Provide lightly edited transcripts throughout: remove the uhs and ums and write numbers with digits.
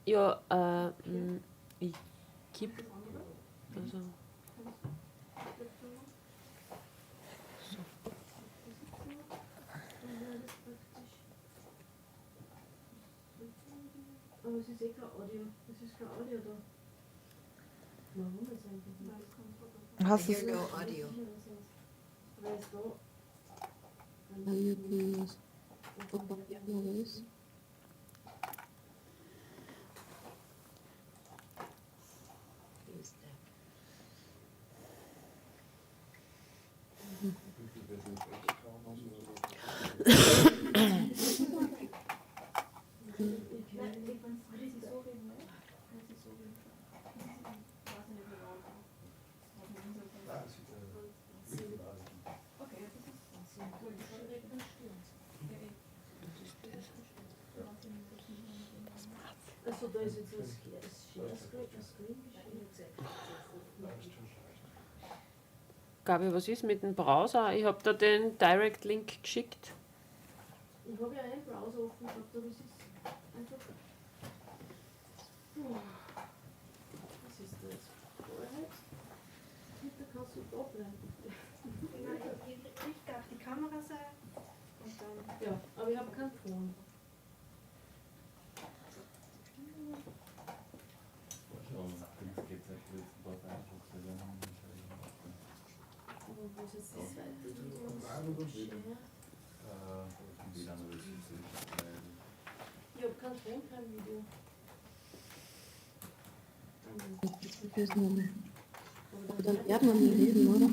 Ja, ich gebe. Also. So. Aber es ist eh kein Audio. Es ist kein Audio da. Warum ist eigentlich nicht? Hast du I hear no audio. Weil es da. Who's that? Also da ist jetzt das Share-Screen geschrieben. Gabi, was ist mit dem Browser? Ich habe da den Direct-Link geschickt. Ich habe ja einen Browser offen gehabt, aber es ist einfach. Was ist das? Vorheit? Da kannst du da bleiben. Ich darf die Kamera sein und dann. Ja, aber ich habe keinen Ton. Aber wo ist jetzt das zweite Video? Ich habe keinen Ton, kein Video. Aber dann werden wir nie reden, oder?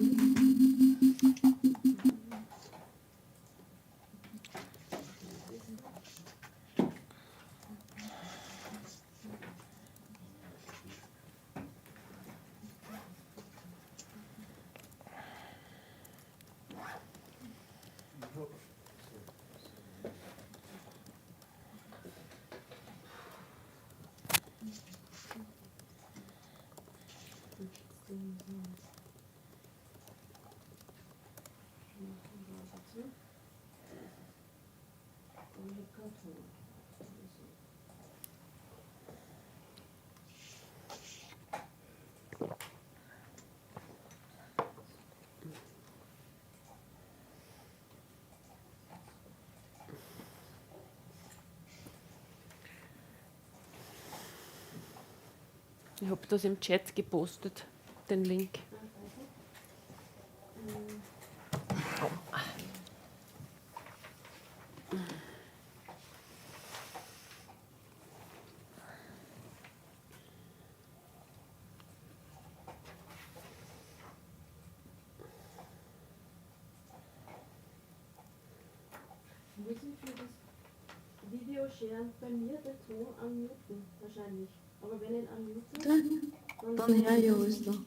Ich habe das im Chat gepostet, den Link. Muss ich für das Video sharen bei mir den Ton unmuten? Wahrscheinlich. Aber wenn ich ihn unmute, Dann her, jo, ist da. Du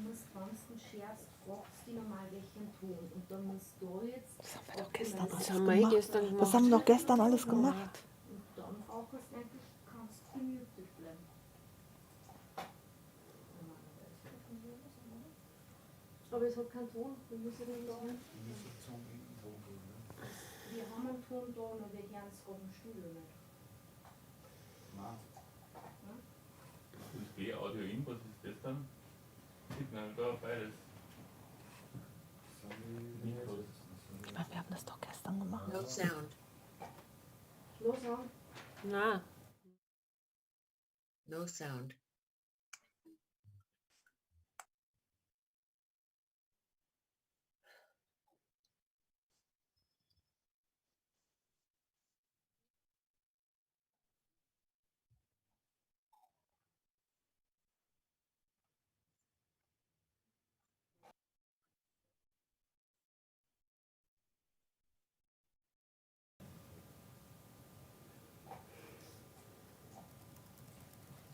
musst, wenn du scherst, fragst du normal welchen Ton. Und dann musst du jetzt. Das haben wir doch gestern alles Das haben wir gemacht. gestern gemacht. Das haben wir doch gestern alles gemacht. Und dann brauchst du eigentlich, kannst du gemutet bleiben. aber es hat keinen Ton. Dann muss ich den sagen. Wir haben einen Ton da, aber wir hören es gerade im Studio nicht. USB Audio in, was ist das dann? Signal, da beides. Mikros. Wir haben das doch gestern gemacht. No sound. Los an. Nein, No sound.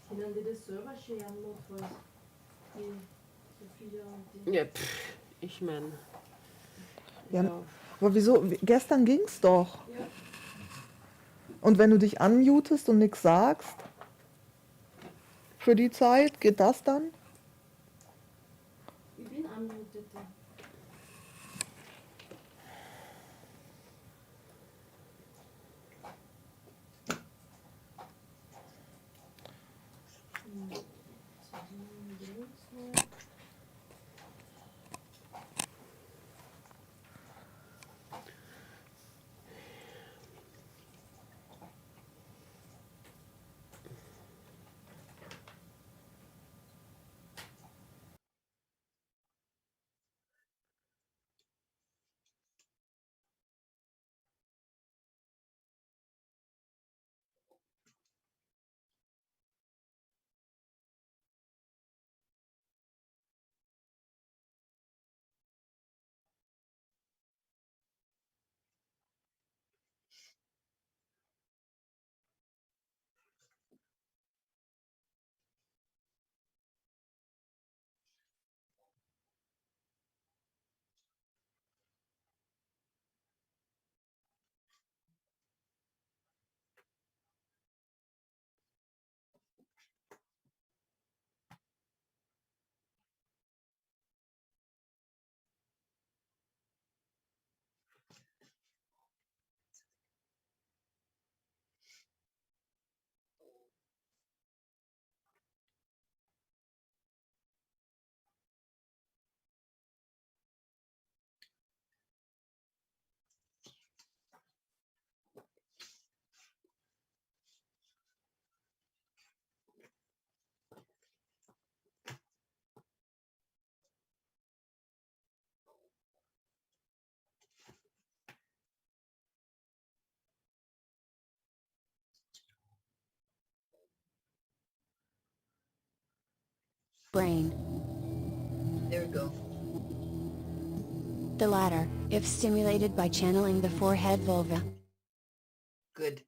Können die das selber sharen, notfalls? Die Sophia und die. ja, ich meine. Ja, Ja. aber wieso? Gestern ging's doch. Ja. Und wenn du dich unmutest und nichts sagst, für die Zeit, geht das dann? Ich bin unmuted. brain. There we go. The latter, if stimulated by channeling the forehead vulva. Good.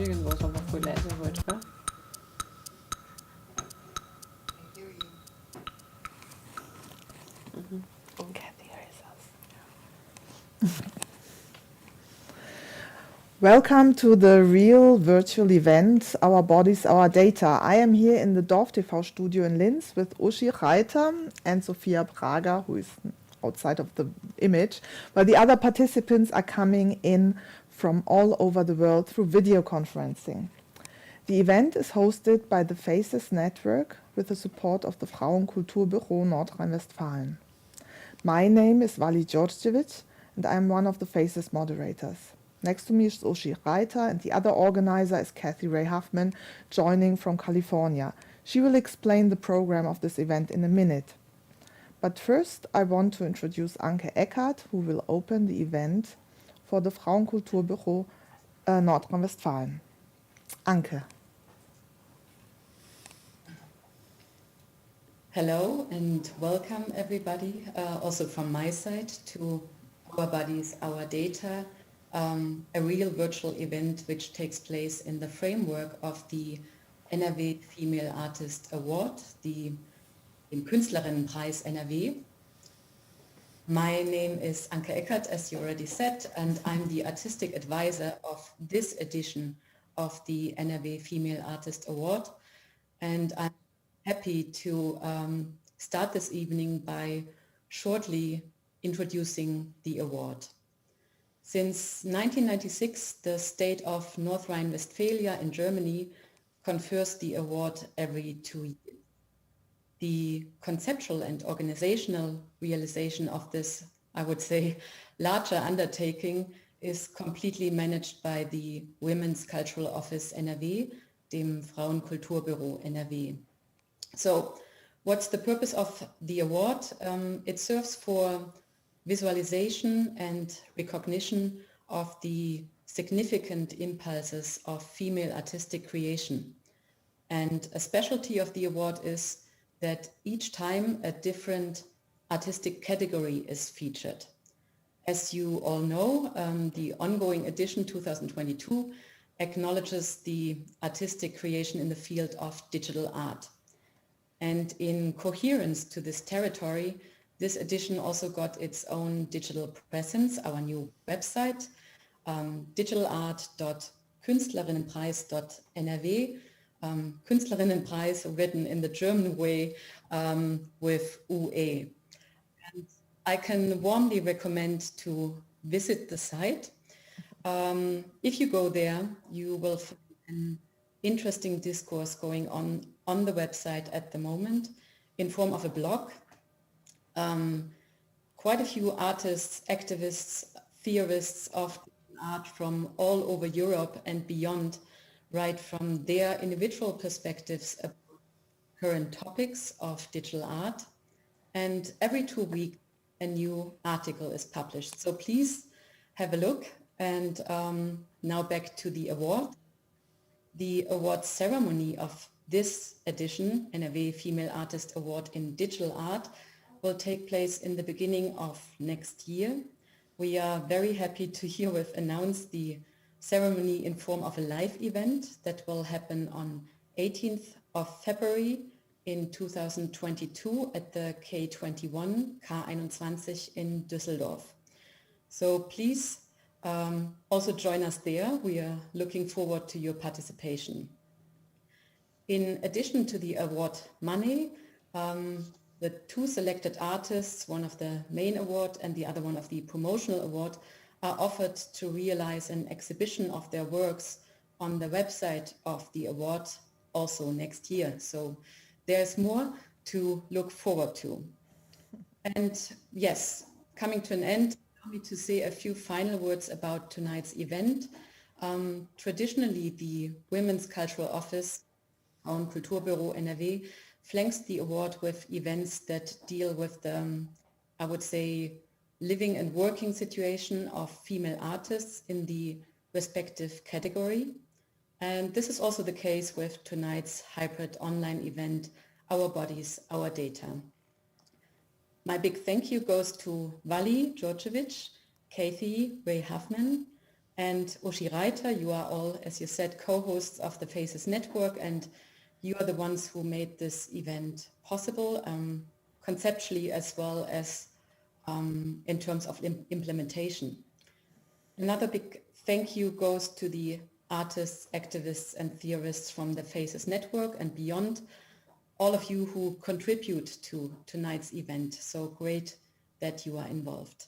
irgendwas, aber voll leise halt, gell? I hear you. Kathy hears us. Welcome to the real virtual event, Our Bodies, Our Data. I am here in the Dorf TV studio in Linz with Uschi Reiter and Sophia Prager, who is outside of the image, while the other participants are coming in from all over the world through video conferencing. The event is hosted by the FACES Network with the support of the Frauenkulturbüro Nordrhein-Westfalen. My name is Vali Djordjevic and I am one of the FACES moderators. Next to me is Uschi Reiter and the other organizer is Kathy Ray Huffman, joining from California. She will explain the program of this event in a minute. But first I want to introduce Anke Eckert, who will open the event for the Frauenkulturbüro Nordrhein-Westfalen. Anke. Hello and welcome everybody, also from my side to Our Bodies, Our Data, a real virtual event which takes place in the framework of the NRW Female Artist Award, den Künstlerinnenpreis NRW. My name is Anke Eckert, as you already said, and I'm the artistic advisor of this edition of the NRW Female Artist Award. And I'm happy to start this evening by shortly introducing the award. Since 1996, the state of North Rhine-Westphalia in Germany confers the award every 2 years. The conceptual and organizational realization of this, I would say, larger undertaking is completely managed by the Women's Cultural Office NRW, dem Frauenkulturbüro NRW. So what's the purpose of the award? It serves for visualization and recognition of the significant impulses of female artistic creation. And a specialty of the award is that each time a different artistic category is featured. As you all know, the ongoing edition 2022 acknowledges the artistic creation in the field of digital art. And in coherence to this territory, this edition also got its own digital presence, our new website, digitalart.künstlerinnenpreis.nrw, Künstlerinnenpreis written in the German way with UE. And I can warmly recommend to visit the site. If you go there, you will find an interesting discourse going on the website at the moment in form of a blog. Quite a few artists, activists, theorists of art from all over Europe and beyond write from their individual perspectives about current topics of digital art. And every 2 weeks, a new article is published. So please have a look. And now back to the award. The award ceremony of this edition, NRW Female Artist Award in Digital Art, will take place in the beginning of next year. We are very happy to herewith announce the ceremony in form of a live event that will happen on 18th of February in 2022 at the K21, K21 in Düsseldorf. So please also join us there. We are looking forward to your participation. In addition to the award money, the two selected artists, one of the main award and the other one of the promotional award, are offered to realize an exhibition of their works on the website of the award also next year. So there's more to look forward to. And yes, coming to an end, allow me to say a few final words about tonight's event. Traditionally, the Women's Cultural Office, Frauenkulturbüro NRW, flanks the award with events that deal with the, I would say, living and working situation of female artists in the respective category. And this is also the case with tonight's hybrid online event, Our Bodies, Our Data. My big thank you goes to Vali Djordjevic, Kathy Ray Huffman, And Uschi Reiter, you are all, as you said, co-hosts of the Faces Network, and you are the ones who made this event possible, conceptually as well as in terms of implementation. Another big thank you goes to the artists, activists, and theorists from the Faces Network and beyond, all of you who contribute to tonight's event. So great that you are involved.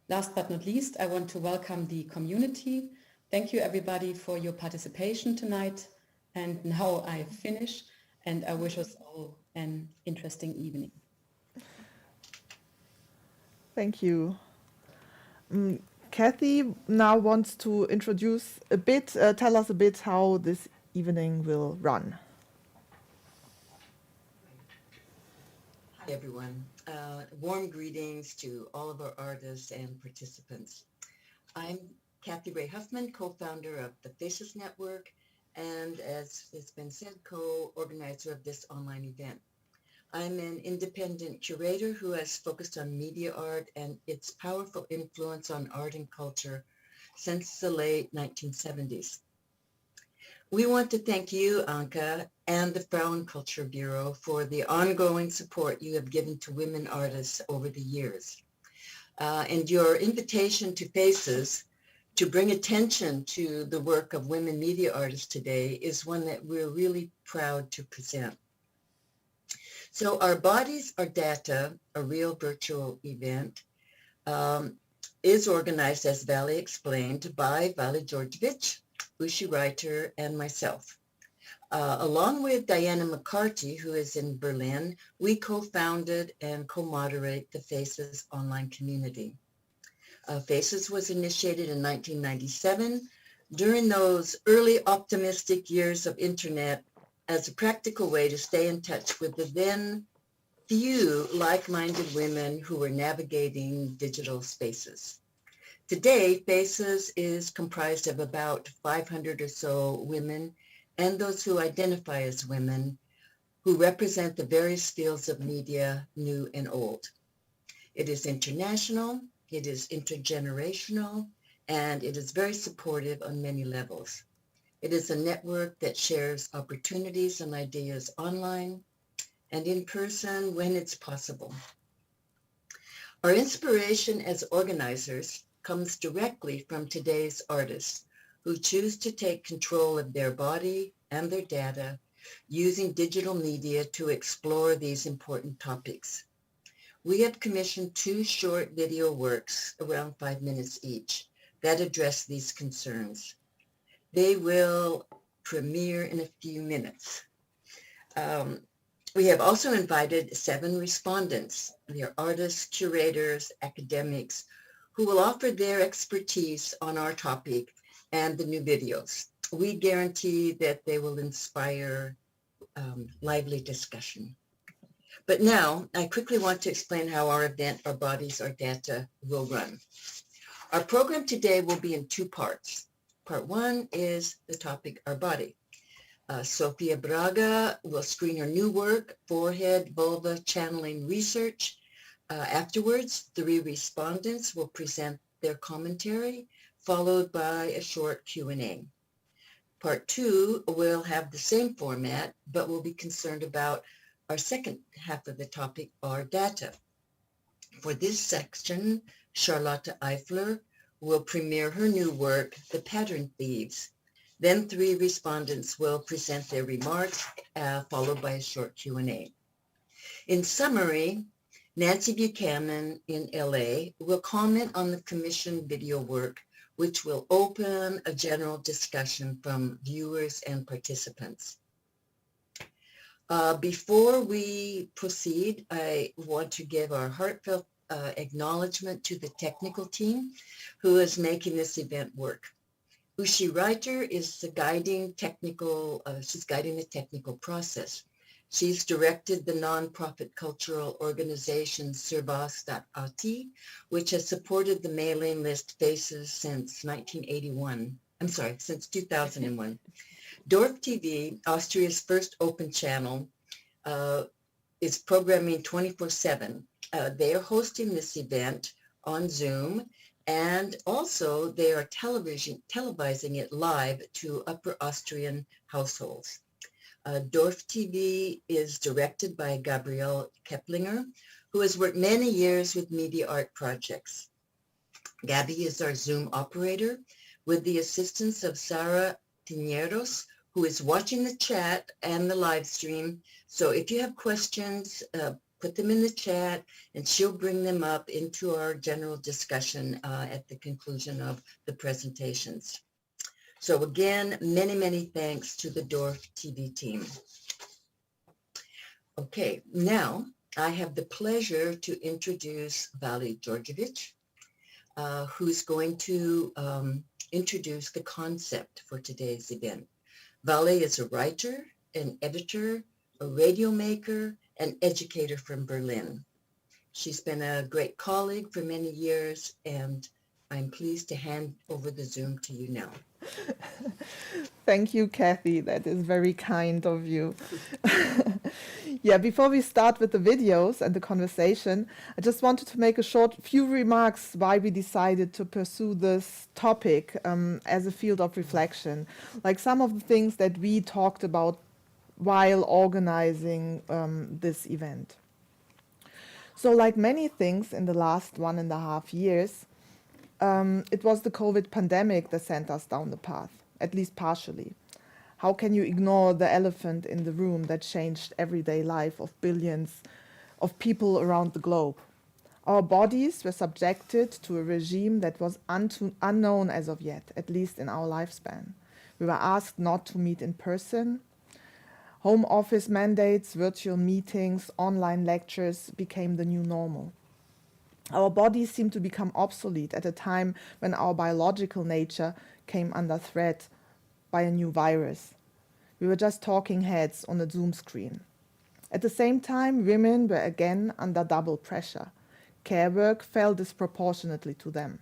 Last but not least, I want to welcome the community. Thank you everybody for your participation tonight. And now I finish, and I wish us all an interesting evening. Thank you. Kathy now wants to introduce a bit, tell us a bit how this evening will run. Hi, everyone. Warm greetings to all of our artists and participants. I'm Kathy Ray Huffman, co-founder of the Faces Network, and as it's been said, co-organizer of this online event. I'm an independent curator who has focused on media art and its powerful influence on art and culture since the late 1970s. We want to thank you, Anka, and the Frauenkultur Bureau for the ongoing support you have given to women artists over the years. And your invitation to Faces to bring attention to the work of women media artists today is one that we're really proud to present. So Our Bodies, Our Data, a real virtual event, is organized, as Vali explained, by Vali Georgievich, Uschi Reiter, and myself. Along with Diana McCarty, who is in Berlin, we co-founded and co-moderate the Faces online community. Faces was initiated in 1997 during those early optimistic years of internet as a practical way to stay in touch with the then few like-minded women who were navigating digital spaces. Today, Faces is comprised of about 500 or so women and those who identify as women who represent the various fields of media, new and old. It is international, it is intergenerational, and it is very supportive on many levels. It is a network that shares opportunities and ideas online and in person when it's possible. Our inspiration as organizers comes directly from today's artists who choose to take control of their body and their data using digital media to explore these important topics. We have commissioned 2 short video works, around 5 minutes each, that address these concerns. They will premiere in a few minutes. We have also invited 7 respondents. They are artists, curators, academics, who will offer their expertise on our topic and the new videos. We guarantee that they will inspire lively discussion. But now, I quickly want to explain how our event, Our Bodies, Our Data, will run. Our program today will be in 2 parts. Part 1 is the topic, Our Body. Sofia Braga will screen her new work, Forehead Vulva Channeling Research. Afterwards, 3 respondents will present their commentary, followed by a short Q&A. Part 2 will have the same format, but will be concerned about our second half of the topic, Our Data. For this section, Charlotte Eifler will premiere her new work, The Pattern Thieves. Then 3 respondents will present their remarks, followed by a short Q&A. In summary, Nancy Buchanan in LA will comment on the commissioned video work, which will open a general discussion from viewers and participants. Before we proceed, I want to give our heartfelt acknowledgement to the technical team who is making this event work. Uschi Reiter is the guiding the technical process. She's directed the nonprofit cultural organization Servas.at, which has supported the mailing list Faces since 2001. Dorf TV, Austria's first open channel, is programming 24/7. They are hosting this event on Zoom, And also they are televising it live to Upper Austrian households. Dorf TV is directed by Gabrielle Keplinger, who has worked many years with media art projects. Gabby is our Zoom operator with the assistance of Sara Tineros, who is watching the chat and the live stream. So if you have questions, put them in the chat and she'll bring them up into our general discussion at the conclusion of the presentations. So again, many, many thanks to the Dorf TV team. Okay, now I have the pleasure to introduce Vali Georgievich, who's going to introduce the concept for today's event. Vali is a writer, an editor, a radio maker, and educator from Berlin. She's been a great colleague for many years, and I'm pleased to hand over the Zoom to you now. Thank you, Kathy. That is very kind of you. Yeah, before we start with the videos and the conversation, I just wanted to make a few remarks why we decided to pursue this topic as a field of reflection. Like some of the things that we talked about while organizing this event. So like many things in the last 1.5 years, it was the COVID pandemic that sent us down the path, at least partially. How can you ignore the elephant in the room that changed everyday life of billions of people around the globe? Our bodies were subjected to a regime that was unknown as of yet, at least in our lifespan. We were asked not to meet in person. Home office mandates, virtual meetings, online lectures became the new normal. Our bodies seemed to become obsolete at a time when our biological nature came under threat by a new virus. We were just talking heads on a Zoom screen. At the same time, women were again under double pressure. Care work fell disproportionately to them.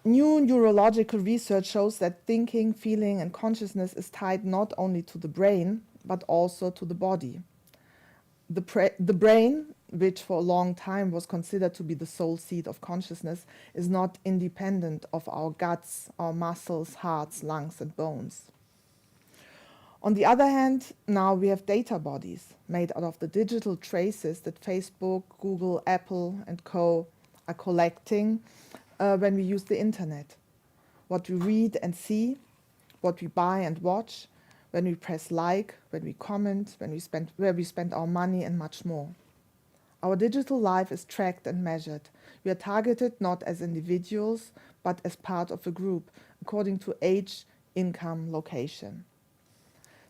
New neurological research shows that thinking, feeling, and consciousness is tied not only to the brain, but also to the body. The brain, which for a long time was considered to be the sole seat of consciousness, is not independent of our guts, our muscles, hearts, lungs, and bones. On the other hand, now we have data bodies made out of the digital traces that Facebook, Google, Apple, and co. are collecting when we use the internet. What we read and see, what we buy and watch, when we press like, when we comment, where we spend our money, and much more. Our digital life is tracked and measured. We are targeted not as individuals, but as part of a group, according to age, income, location.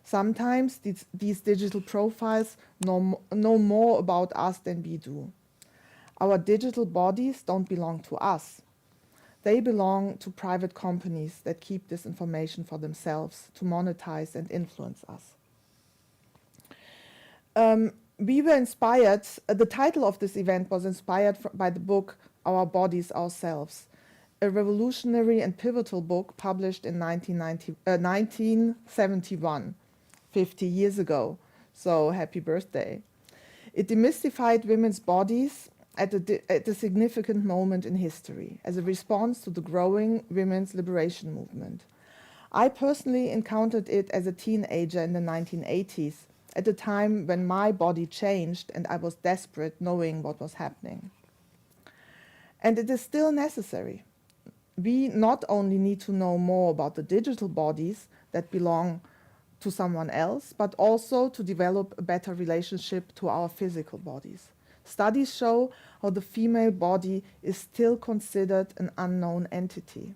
Sometimes these digital profiles know more about us than we do. Our digital bodies don't belong to us. They belong to private companies that keep this information for themselves to monetize and influence us. We were inspired, the title of this event was inspired by the book Our Bodies, Ourselves, a revolutionary and pivotal book published in 1971, 50 years ago. So happy birthday. It demystified women's bodies at a significant moment in history as a response to the growing women's liberation movement. I personally encountered it as a teenager in the 1980s, at a time when my body changed and I was desperate knowing what was happening. And it is still necessary. We not only need to know more about the digital bodies that belong to someone else, but also to develop a better relationship to our physical bodies. Studies show how the female body is still considered an unknown entity.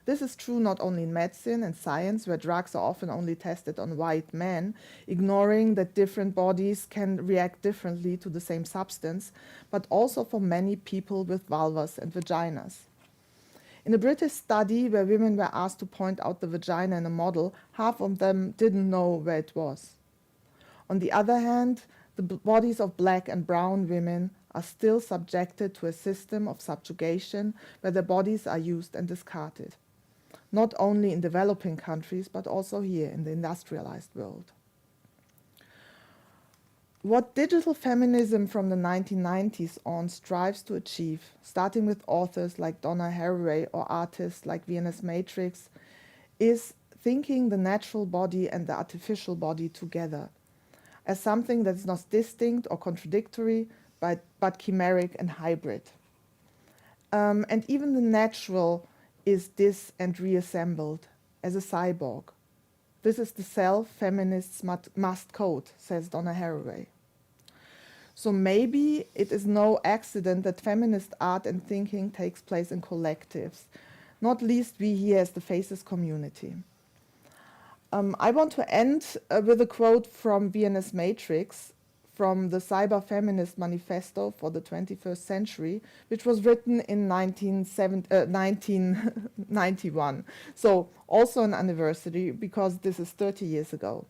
This is true not only in medicine and science, where drugs are often only tested on white men, ignoring that different bodies can react differently to the same substance, but also for many people with vulvas and vaginas. In a British study where women were asked to point out the vagina in a model, half of them didn't know where it was. On the other hand, the bodies of black and brown women are still subjected to a system of subjugation where their bodies are used and discarded, not only in developing countries, but also here in the industrialized world. What digital feminism from the 1990s on strives to achieve, starting with authors like Donna Haraway or artists like VNS Matrix, is thinking the natural body and the artificial body together as something that is not distinct or contradictory, but chimeric and hybrid. And even the natural is dis- and reassembled as a cyborg. This is the self feminists must code, says Donna Haraway. So maybe it is no accident that feminist art and thinking takes place in collectives, not least we here as the Faces community. I want to end with a quote from VNS Matrix from the Cyber Feminist Manifesto for the 21st Century, which was written in 1991. So also an anniversary because this is 30 years ago,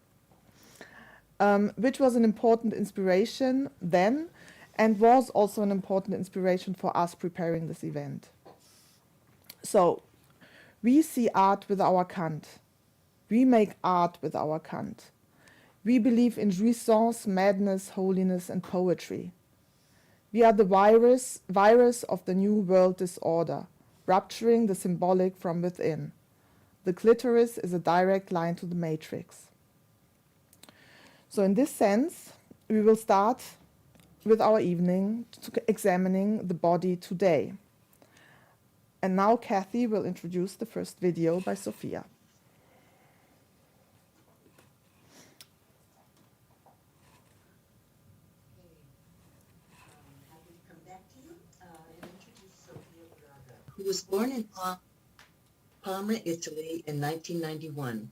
which was an important inspiration then and was also an important inspiration for us preparing this event. So we see art with our Kant. We make art with our Kant. We believe in jouissance, madness, holiness, and poetry. We are the virus of the new world disorder, rupturing the symbolic from within. The clitoris is a direct line to the matrix. So in this sense, we will start with our evening examining the body today. And now Kathy will introduce the first video by Sophia. Who was born in Parma, Italy in 1991.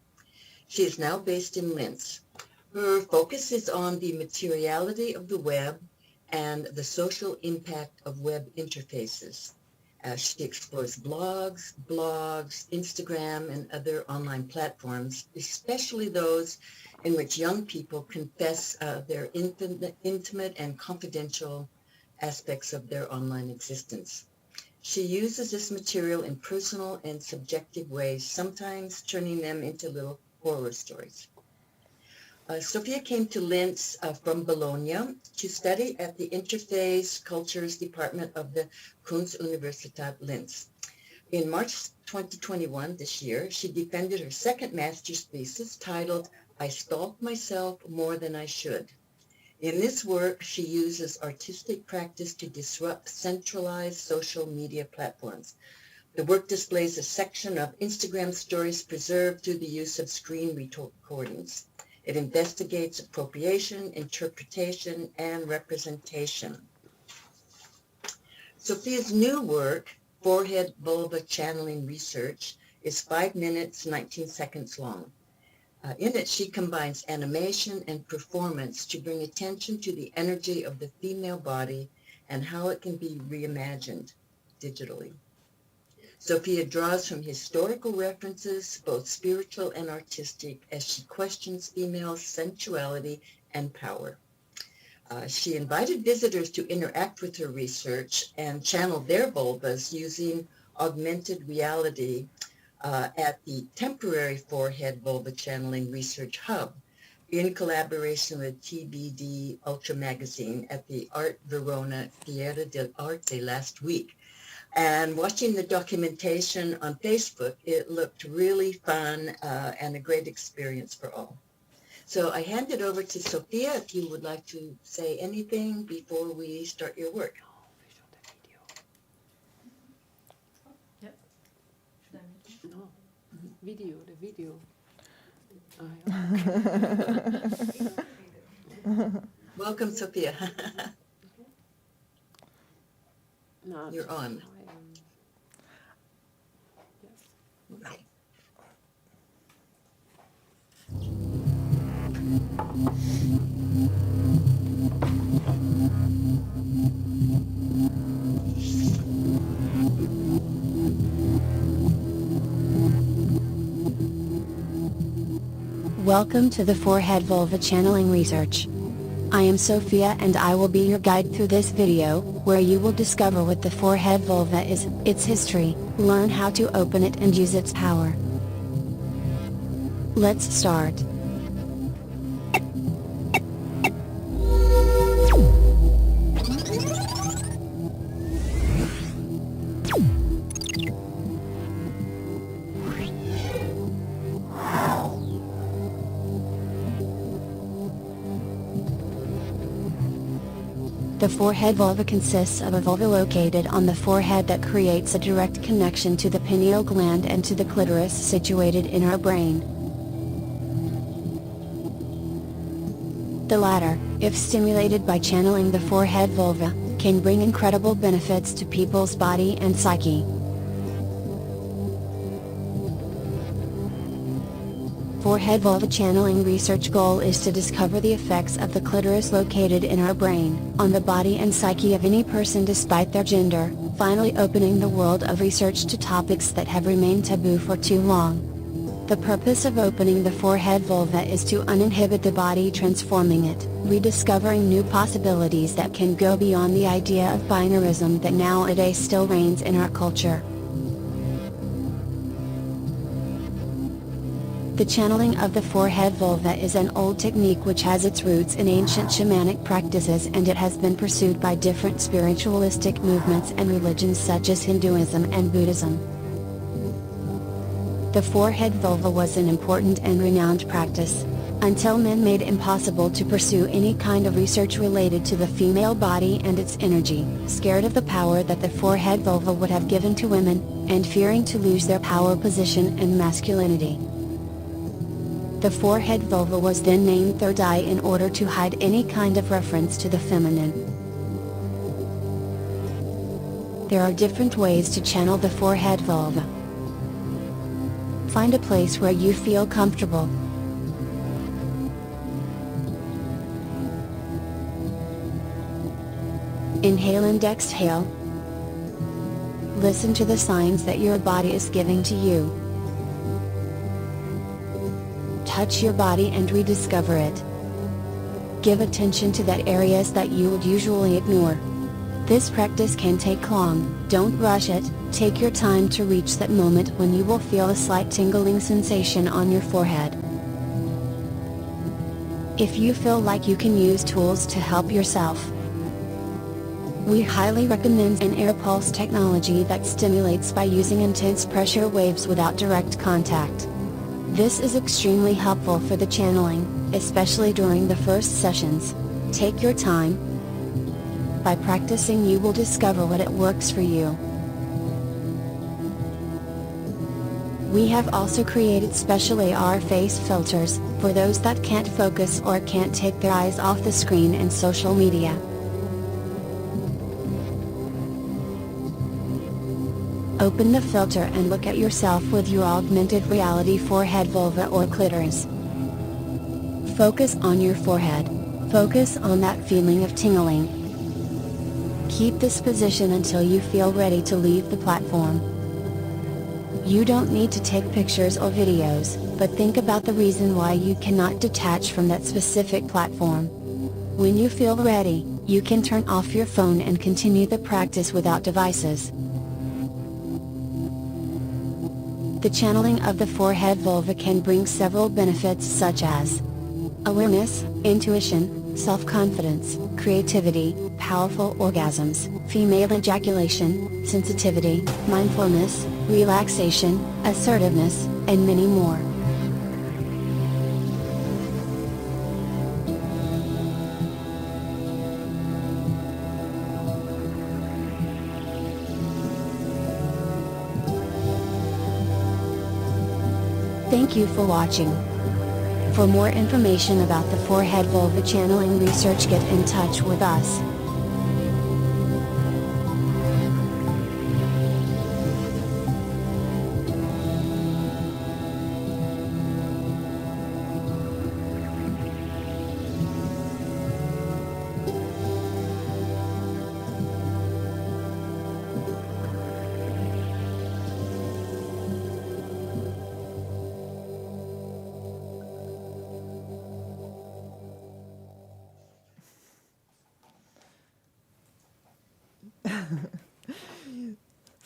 She is now based in Linz. Her focus is on the materiality of the web and the social impact of web interfaces. She explores blogs, Instagram, and other online platforms, especially those in which young people confess their intimate and confidential aspects of their online existence. She uses this material in personal and subjective ways, sometimes turning them into little horror stories. Sophia came to Linz from Bologna to study at the Interface Cultures Department of the Kunstuniversität Linz. In March 2021, this year, she defended her second master's thesis titled, I Stalk Myself More Than I Should. In this work, she uses artistic practice to disrupt centralized social media platforms. The work displays a section of Instagram stories preserved through the use of screen recordings. It investigates appropriation, interpretation, and representation. Sophia's new work, Forehead Vulva Channeling Research, is 5 minutes, 19 seconds long. In it, she combines animation and performance to bring attention to the energy of the female body and how it can be reimagined digitally. Sophia draws from historical references, both spiritual and artistic, as she questions female sensuality and power. She invited visitors to interact with her research and channel their vulvas using augmented reality at the temporary Forehead Vulva Channeling Research Hub in collaboration with TBD Ultra Magazine at the Art Verona Fiera dell'Arte last week. And watching the documentation on Facebook, it looked really fun and a great experience for all. So I hand it over to Sophia if you would like to say anything before we start your work. No, video, the video. Welcome, Sophia. No, You're on. Yes. Okay. Welcome to the Forehead Vulva Channeling Research. I am Sophia and I will be your guide through this video, where you will discover what the forehead vulva is, its history, learn how to open it and use its power. Let's start. The forehead vulva consists of a vulva located on the forehead that creates a direct connection to the pineal gland and to the clitoris situated in our brain. The latter, if stimulated by channeling the forehead vulva, can bring incredible benefits to people's body and psyche. Forehead vulva channeling research goal is to discover the effects of the clitoris located in our brain, on the body and psyche of any person despite their gender, finally opening the world of research to topics that have remained taboo for too long. The purpose of opening the forehead vulva is to uninhibit the body, transforming it, rediscovering new possibilities that can go beyond the idea of binarism that nowadays still reigns in our culture. The channeling of the forehead vulva is an old technique which has its roots in ancient shamanic practices, and it has been pursued by different spiritualistic movements and religions such as Hinduism and Buddhism. The forehead vulva was an important and renowned practice, until men made it impossible to pursue any kind of research related to the female body and its energy, scared of the power that the forehead vulva would have given to women, and fearing to lose their power position and masculinity. The forehead vulva was then named third eye in order to hide any kind of reference to the feminine. There are different ways to channel the forehead vulva. Find a place where you feel comfortable. Inhale and exhale. Listen to the signs that your body is giving to you. Touch your body and rediscover it. Give attention to that areas that you would usually ignore. This practice can take long, don't rush it, take your time to reach that moment when you will feel a slight tingling sensation on your forehead. If you feel like you can use tools to help yourself, we highly recommend an air pulse technology that stimulates by using intense pressure waves without direct contact. This is extremely helpful for the channeling, especially during the first sessions. Take your time. By practicing, you will discover what it works for you. We have also created special AR face filters, for those that can't focus or can't take their eyes off the screen and social media. Open the filter and look at yourself with your augmented reality forehead vulva or clitoris. Focus on your forehead. Focus on that feeling of tingling. Keep this position until you feel ready to leave the platform. You don't need to take pictures or videos, but think about the reason why you cannot detach from that specific platform. When you feel ready, you can turn off your phone and continue the practice without devices. The channeling of the forehead vulva can bring several benefits such as awareness, intuition, self-confidence, creativity, powerful orgasms, female ejaculation, sensitivity, mindfulness, relaxation, assertiveness, and many more. Thank you for watching. For more information about the forehead vulva channeling research, get in touch with us.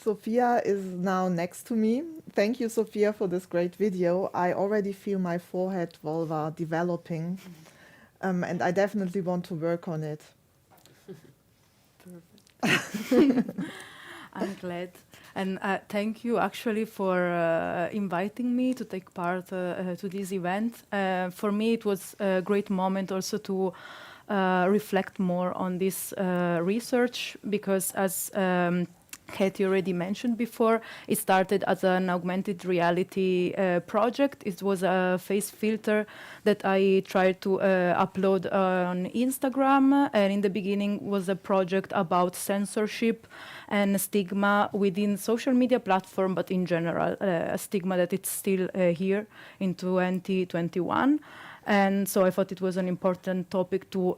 Sophia is now next to me. Thank you, Sophia, for this great video. I already feel my forehead vulva developing, and I definitely want to work on it. I'm glad. And thank you actually for inviting me to take part to this event. For me, it was a great moment also to reflect more on this research, because as Katie already mentioned before, it started as an augmented reality project. It was a face filter that I tried to upload on Instagram, and in the beginning was a project about censorship and stigma within social media platform, but in general, a stigma that it's still here in 2021. And so I thought it was an important topic to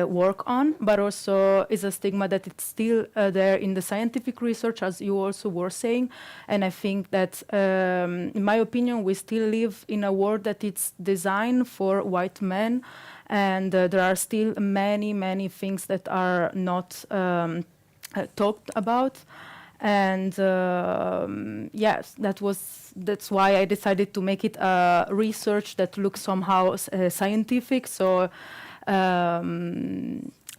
work on, but also is a stigma that it's still there in the scientific research, as you also were saying. And I think that, in my opinion, we still live in a world that it's designed for white men, and there are still many, many things that are not talked about. And yes, that's why I decided to make it a research that looks somehow scientific. So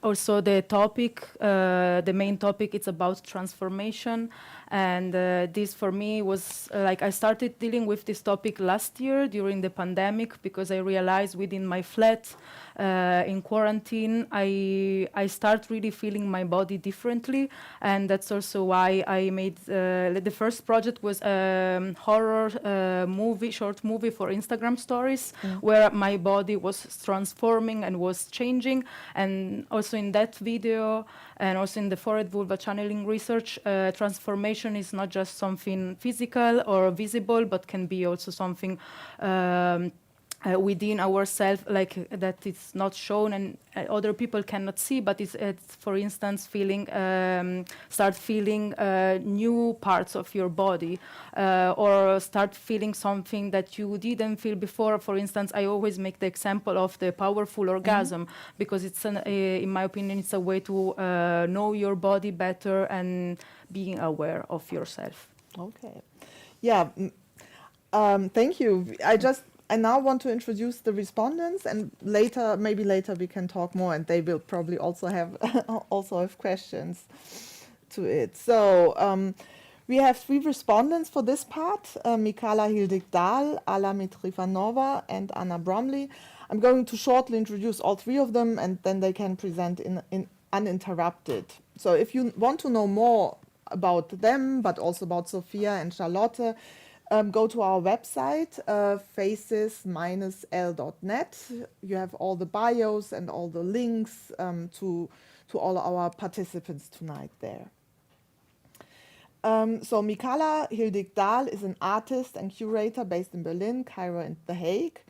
also the topic, the main topic, it's about transformation. And this for me was like, I started dealing with this topic last year during the pandemic, because I realized within my flat in quarantine, I start really feeling my body differently. And that's also why I made, the first project was a horror movie, short movie for Instagram stories, where my body was transforming and was changing. And also in that video, and also in the forehead vulva channeling research, transformation is not just something physical or visible, but can be also something within ourselves, like that it's not shown and other people cannot see, but it's for instance, start feeling new parts of your body, or start feeling something that you didn't feel before. For instance, I always make the example of the powerful orgasm, because it's, in my opinion, it's a way to know your body better and being aware of yourself. Okay. Yeah. Thank you. I now want to introduce the respondents, and maybe later we can talk more, and they will probably also have questions to it. So we have 3 respondents for this part: Mikala Hildig-Dahl, Ala Mitrifanova, and Anna Bromley. I'm going to shortly introduce all 3 of them, and then they can present in uninterrupted. So if you want to know more about them, but also about Sophia and Charlotte, go to our website, faces-l.net. You have all the bios and all the links to all our participants tonight there. So Mikala Hildig-Dahl is an artist and curator based in Berlin, Cairo, and The Hague,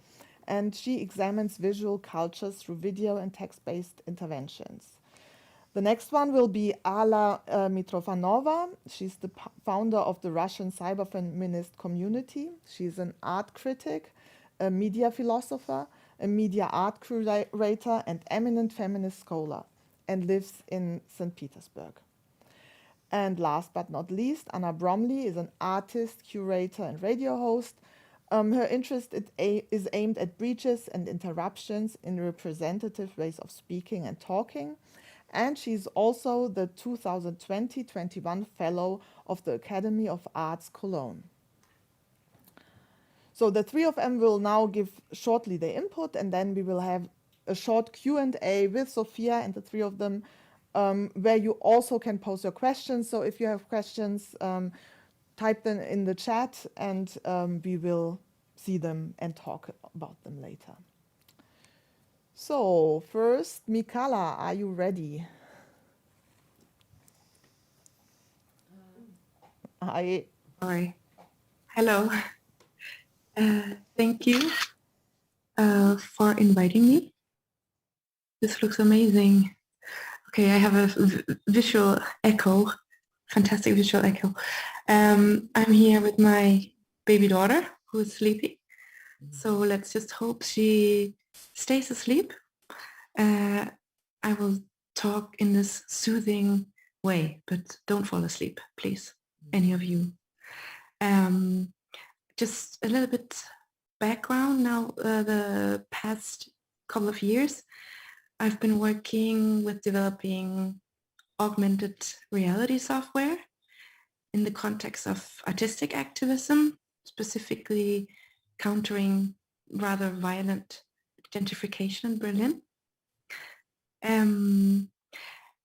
and she examines visual cultures through video and text-based interventions. The next one will be Ala Mitrofanova. She's the founder of the Russian cyber-feminist community. She's an art critic, a media philosopher, a media art curator, and eminent feminist scholar, and lives in St. Petersburg. And last but not least, Anna Bromley is an artist, curator, and radio host. Her interest is aimed at breaches and interruptions in representative ways of speaking and talking. And she's also the 2020-21 Fellow of the Academy of Arts Cologne. So the 3 of them will now give shortly their input, and then we will have a short Q&A with Sophia and the 3 of them, where you also can pose your questions. So if you have questions, type them in the chat, and we will see them and talk about them later. So first, Mikala, are you ready? Hi. Hi. Hello. Thank you for inviting me. This looks amazing. Okay, I have a visual echo, fantastic visual echo. I'm here with my baby daughter who is sleeping. So let's just hope she stays asleep. I will talk in this soothing way, but don't fall asleep, please, any of you. Just a little bit background now. The past couple of years, I've been working with developing augmented reality software in the context of artistic activism, specifically countering rather violent gentrification in Berlin. And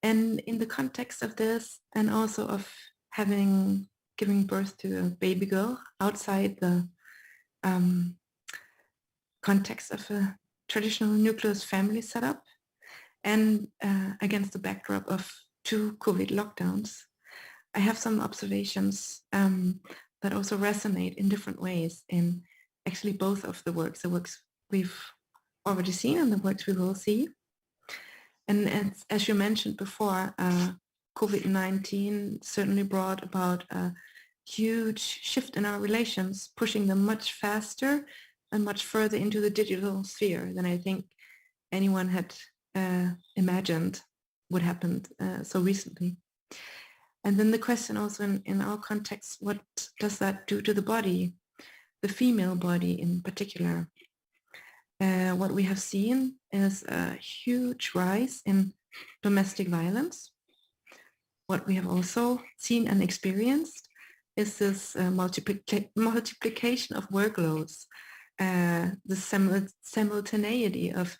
in the context of this, and also of giving birth to a baby girl outside the context of a traditional nucleus family setup, and against the backdrop of 2 COVID lockdowns, I have some observations that also resonate in different ways in actually both of the works we've already seen and the works we will see. And as you mentioned before, COVID-19 certainly brought about a huge shift in our relations, pushing them much faster and much further into the digital sphere than I think anyone had imagined would happen so recently. And then the question also in our context, what does that do to the body, the female body in particular? What we have seen is a huge rise in domestic violence. What we have also seen and experienced is this multiplication of workloads, the simultaneity of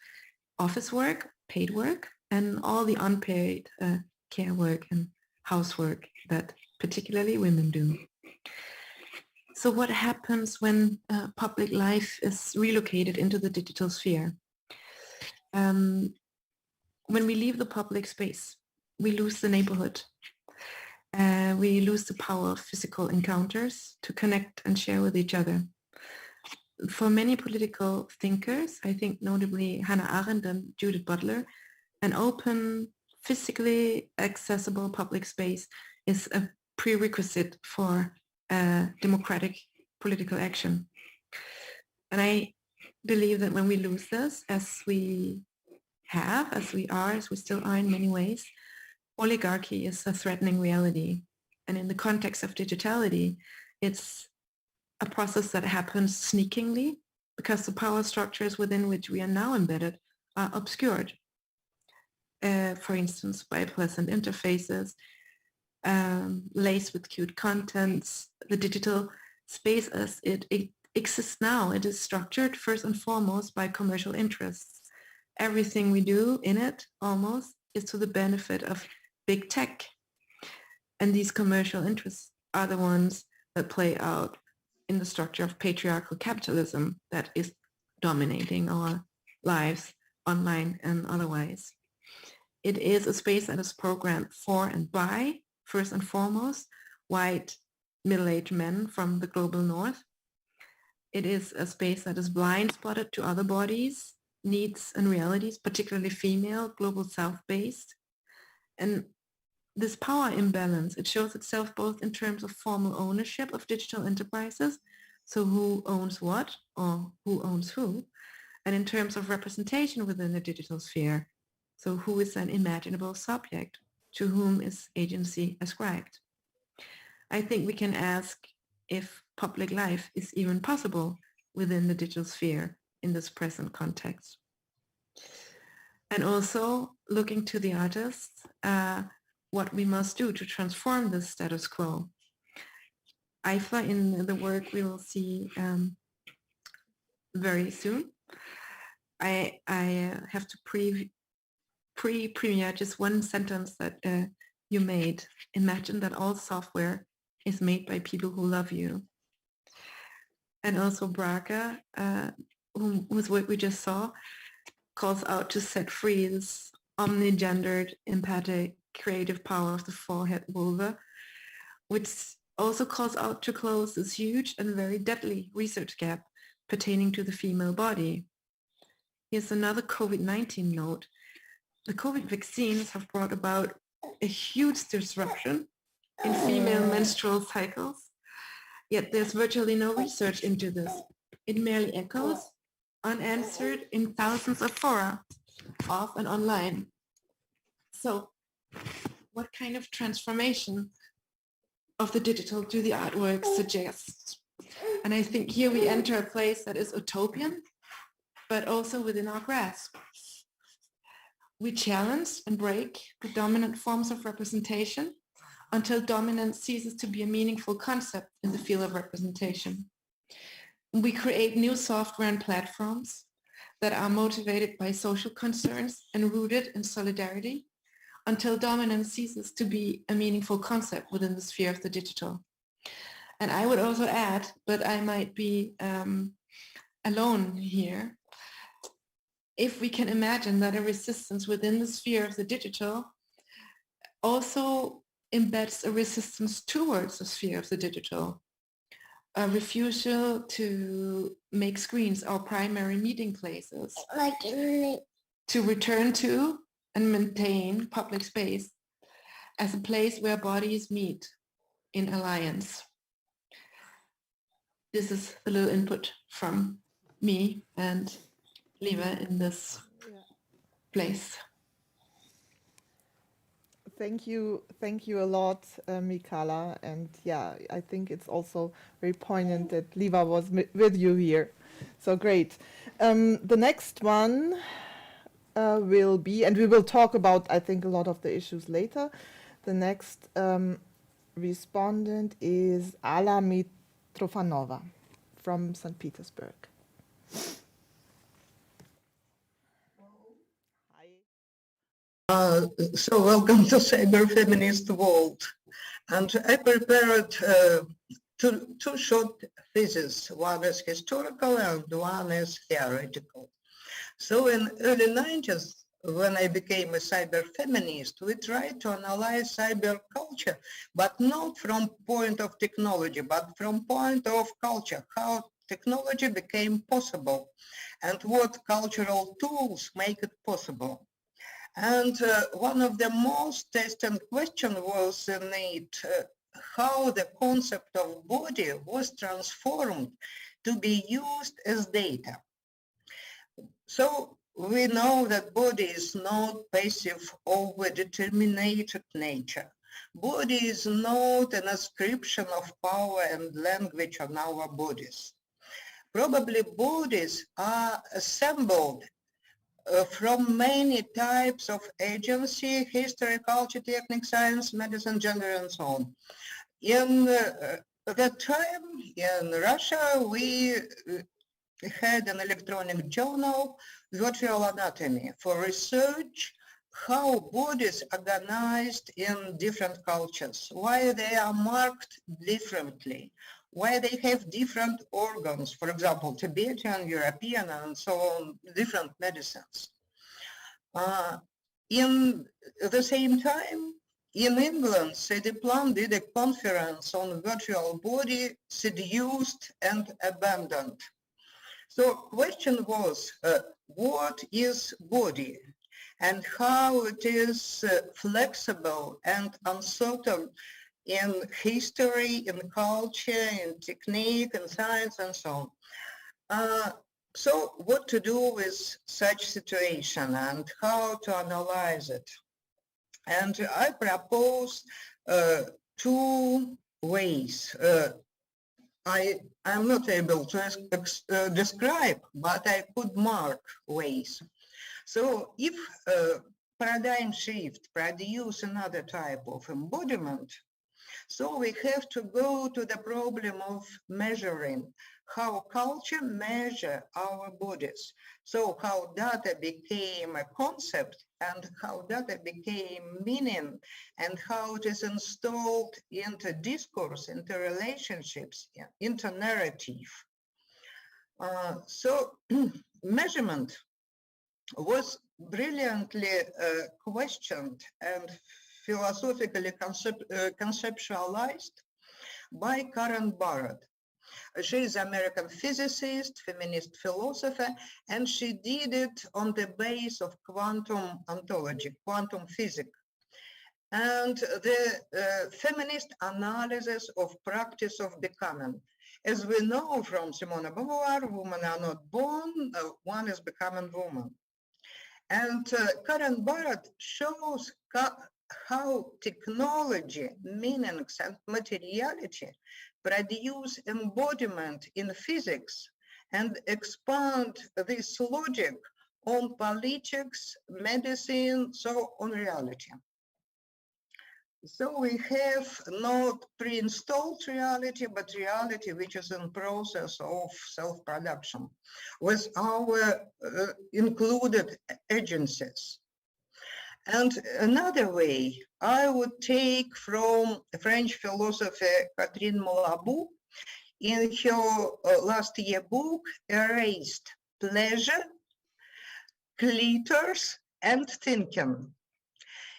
office work, paid work, and all the unpaid care work and housework that particularly women do. So what happens when public life is relocated into the digital sphere? When we leave the public space, we lose the neighborhood. We lose the power of physical encounters to connect and share with each other. For many political thinkers, I think notably Hannah Arendt and Judith Butler, an open, physically accessible public space is a prerequisite for democratic political action. And I believe that when we lose this, as we still are in many ways, oligarchy is a threatening reality. And in the context of digitality, it's a process that happens sneakingly because the power structures within which we are now embedded are obscured. For instance, by pleasant interfaces, laced with cute contents. The digital space as it exists now, it is structured first and foremost by commercial interests. Everything we do in it almost is to the benefit of big tech. And these commercial interests are the ones that play out in the structure of patriarchal capitalism that is dominating our lives online and otherwise. It is a space that is programmed for and by, first and foremost, white middle-aged men from the global north. It is a space that is blind spotted to other bodies, needs and realities, particularly female, global south-based. And this power imbalance, it shows itself both in terms of formal ownership of digital enterprises, so who owns what or who owns who, and in terms of representation within the digital sphere, so who is an imaginable subject, to whom is agency ascribed. I think we can ask if public life is even possible within the digital sphere in this present context. And also looking to the artists, what we must do to transform this status quo. IFA in the work we will see very soon. I have to premiere just one sentence that you made. Imagine that all software is made by people who love you. And also Braga, whose work we just saw, calls out to set free this omnigendered, empathic, creative power of the forehead vulva, which also calls out to close this huge and very deadly research gap pertaining to the female body. Here's another COVID-19 note. The COVID vaccines have brought about a huge disruption in female menstrual cycles, yet there's virtually no research into this. It merely echoes unanswered in thousands of fora, off and online. So what kind of transformation of the digital do the artworks suggest? And I think here we enter a place that is utopian, but also within our grasp. We challenge and break the dominant forms of representation until dominance ceases to be a meaningful concept in the field of representation. We create new software and platforms that are motivated by social concerns and rooted in solidarity until dominance ceases to be a meaningful concept within the sphere of the digital. And I would also add, but I might be alone here, if we can imagine that a resistance within the sphere of the digital also embeds a resistance towards the sphere of the digital, a refusal to make screens our primary meeting places, to return to and maintain public space as a place where bodies meet in alliance. This is a little input from me and Liva in this place. Thank you a lot, Mikaela. And yeah, I think it's also very poignant that Liva was with you here. So great. The next one will be, and we will talk about, I think, a lot of the issues later. The next respondent is Alla Mitrofanova from St. Petersburg. So welcome to Cyber Feminist World. And I prepared two short theses. One is historical and one is theoretical. So in early 90s, when I became a cyber feminist, we tried to analyze cyber culture, but not from point of technology, but from point of culture, how technology became possible and what cultural tools make it possible. And one of the most testing questions was in it, how the concept of body was transformed to be used as data. So we know that body is not passive over determinate nature. Body is not an ascription of power and language on our bodies. Probably bodies are assembled from many types of agency, history, culture, technique, science, medicine, gender, and so on. In that time in Russia, we had an electronic journal, Virtual Anatomy, for research how bodies organized in different cultures, why they are marked differently, why they have different organs, for example, Tibetan, European, and so on, different medicines. In the same time, in England, Sadie Plum did a conference on virtual body, seduced and abandoned. So question was, what is body and how it is flexible and uncertain in history, in culture, in technique, in science, and so on. So what to do with such situation and how to analyze it? And I propose two ways. I'm not able to describe, but I could mark ways. So if paradigm shift produce another type of embodiment, so we have to go to the problem of measuring how culture measure our bodies. So how data became a concept and how data became meaning and how it is installed into discourse, into relationships, into narrative. So measurement was brilliantly questioned and philosophically conceptualized by Karen Barad. She is an American physicist, feminist philosopher, and she did it on the base of quantum ontology, quantum physics, and the feminist analysis of practice of becoming. As we know from Simone de Beauvoir, women are not born, one is becoming woman. And Karen Barad shows how technology, meanings, and materiality produce embodiment in physics and expand this logic on politics, medicine, so on reality. So we have not pre-installed reality, but reality which is in process of self-production with our included agencies. And another way I would take from French philosopher Catherine Malabou in her last year book, Erased Pleasure, Clitoris, and Thinking.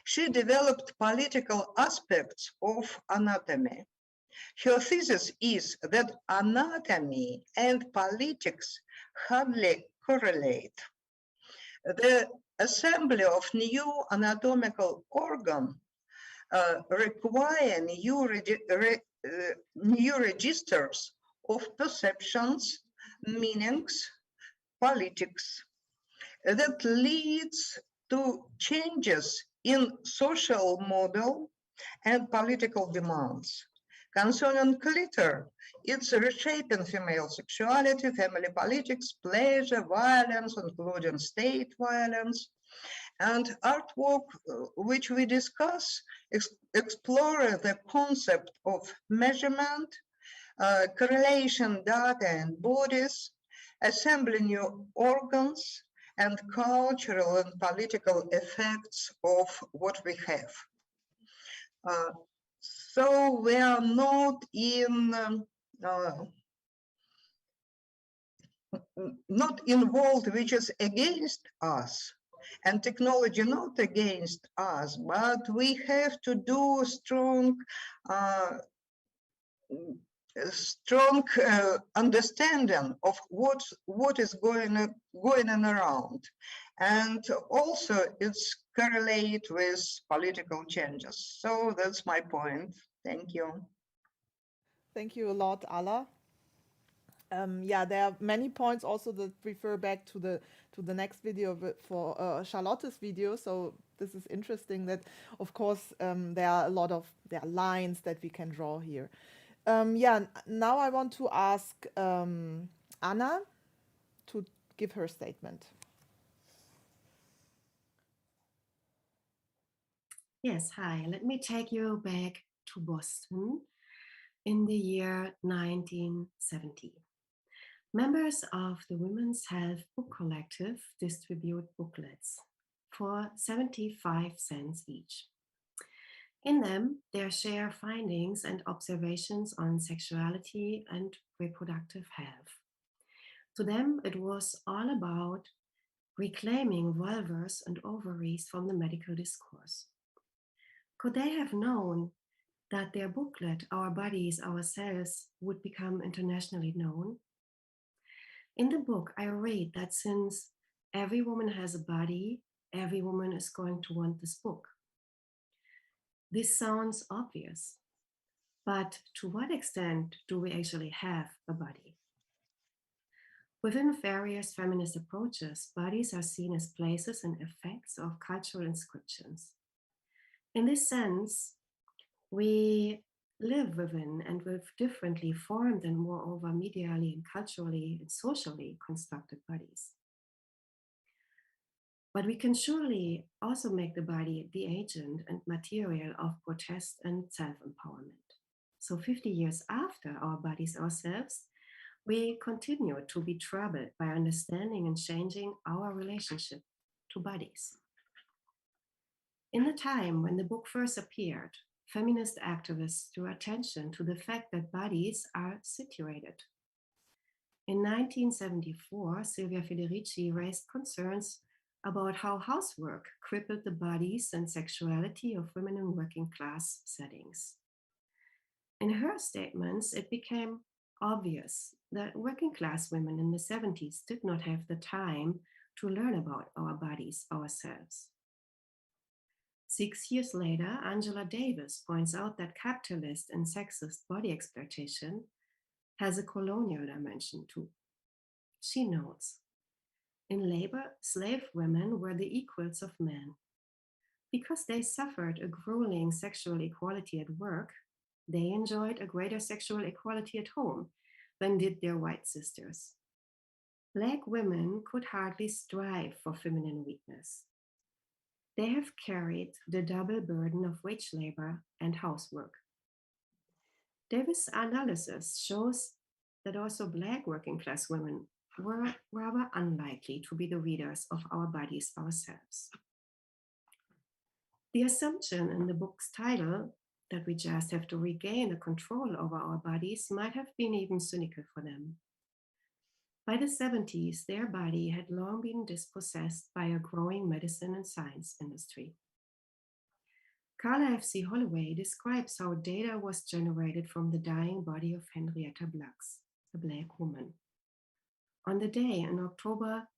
She developed political aspects of anatomy. Her thesis is that anatomy and politics hardly correlate. The assembly of new anatomical organs require new registers of perceptions, meanings, politics. That leads to changes in social model and political demands. Concerning clitor, it's reshaping female sexuality, family politics, pleasure, violence, including state violence, and artwork which we discuss explore the concept of measurement, correlation data and bodies, assembling new organs, and cultural and political effects of what we have. So we are not involved, which is against us, and technology not against us, but we have to do strong understanding of what is going on around, and also it's correlate with political changes. So that's my point. Thank you. Thank you a lot, Alla. Yeah, there are many points also that refer back to the next video for Charlotte's video. So this is interesting that, of course, there are lines that we can draw here. Yeah, now I want to ask Anna to give her statement. Yes, hi. Let me take you back to Boston in the year 1970. Members of the Women's Health Book Collective distribute booklets for 75 cents each. In them, they share findings and observations on sexuality and reproductive health. To them, it was all about reclaiming vulvas and ovaries from the medical discourse. Could they have known that their booklet, Our Bodies, Ourselves, would become internationally known? In the book, I read that since every woman has a body, every woman is going to want this book. This sounds obvious, but to what extent do we actually have a body? Within various feminist approaches, bodies are seen as places and effects of cultural inscriptions. In this sense, we live within and with differently formed and moreover medially and culturally and socially constructed bodies. But we can surely also make the body the agent and material of protest and self-empowerment. So 50 years after Our Bodies, Ourselves, we continue to be troubled by understanding and changing our relationship to bodies. In the time when the book first appeared, feminist activists drew attention to the fact that bodies are situated. In 1974, Silvia Federici raised concerns about how housework crippled the bodies and sexuality of women in working class settings. In her statements, it became obvious that working class women in the 70s did not have the time to learn about our bodies ourselves. 6 years later, Angela Davis points out that capitalist and sexist body exploitation has a colonial dimension too. She notes, in labor, slave women were the equals of men. Because they suffered a grueling sexual equality at work, they enjoyed a greater sexual equality at home than did their white sisters. Black women could hardly strive for feminine weakness. They have carried the double burden of wage labor and housework. Davis' analysis shows that also Black working class women were rather unlikely to be the readers of Our Bodies, Ourselves. The assumption in the book's title that we just have to regain the control over our bodies might have been even cynical for them. By the 70s, their body had long been dispossessed by a growing medicine and science industry. Carla F.C. Holloway describes how data was generated from the dying body of Henrietta Lacks, a Black woman. On the day in October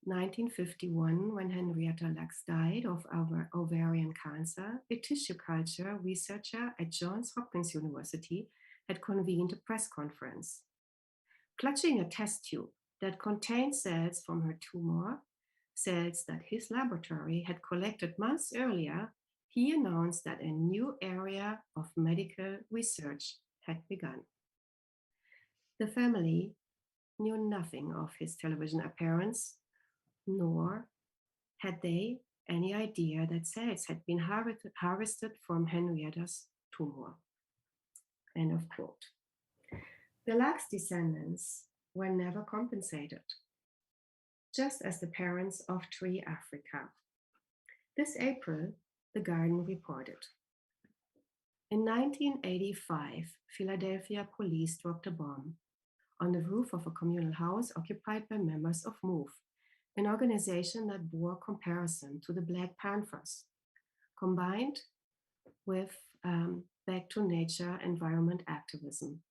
1951, when Henrietta Lacks died of ovarian cancer, a tissue culture researcher at Johns Hopkins University had convened a press conference. Clutching a test tube that contained cells from her tumor, cells that his laboratory had collected months earlier, he announced that a new area of medical research had begun. The family knew nothing of his television appearance, nor had they any idea that cells had been harvested from Henrietta's tumor. End of quote. The Lacks descendants were never compensated, just as the parents of Tree Africa. This April, The Guardian reported. In 1985, Philadelphia police dropped a bomb on the roof of a communal house occupied by members of MOVE, an organization that bore comparison to the Black Panthers, combined with Back to Nature environment activism.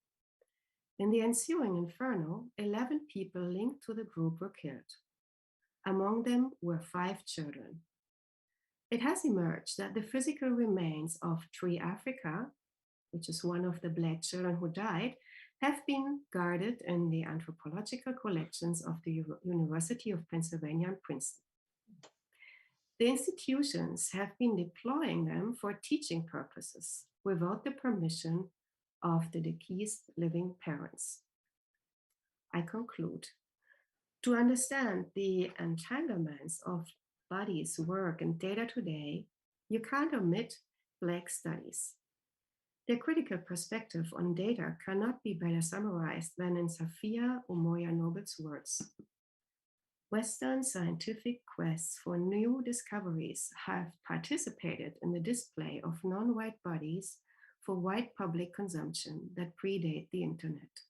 In the ensuing inferno, 11 people linked to the group were killed. Among them were 5 children. It has emerged that the physical remains of Tree Africa, which is one of the Black children who died, have been guarded in the anthropological collections of the University of Pennsylvania and Princeton. The institutions have been deploying them for teaching purposes without the permission of the deceased living parents. I conclude. To understand the entanglements of bodies, work, and data today, you can't omit Black studies. Their critical perspective on data cannot be better summarized than in Safiya Omoyanobi's words. Western scientific quests for new discoveries have participated in the display of non-white bodies for white public consumption that predate the internet.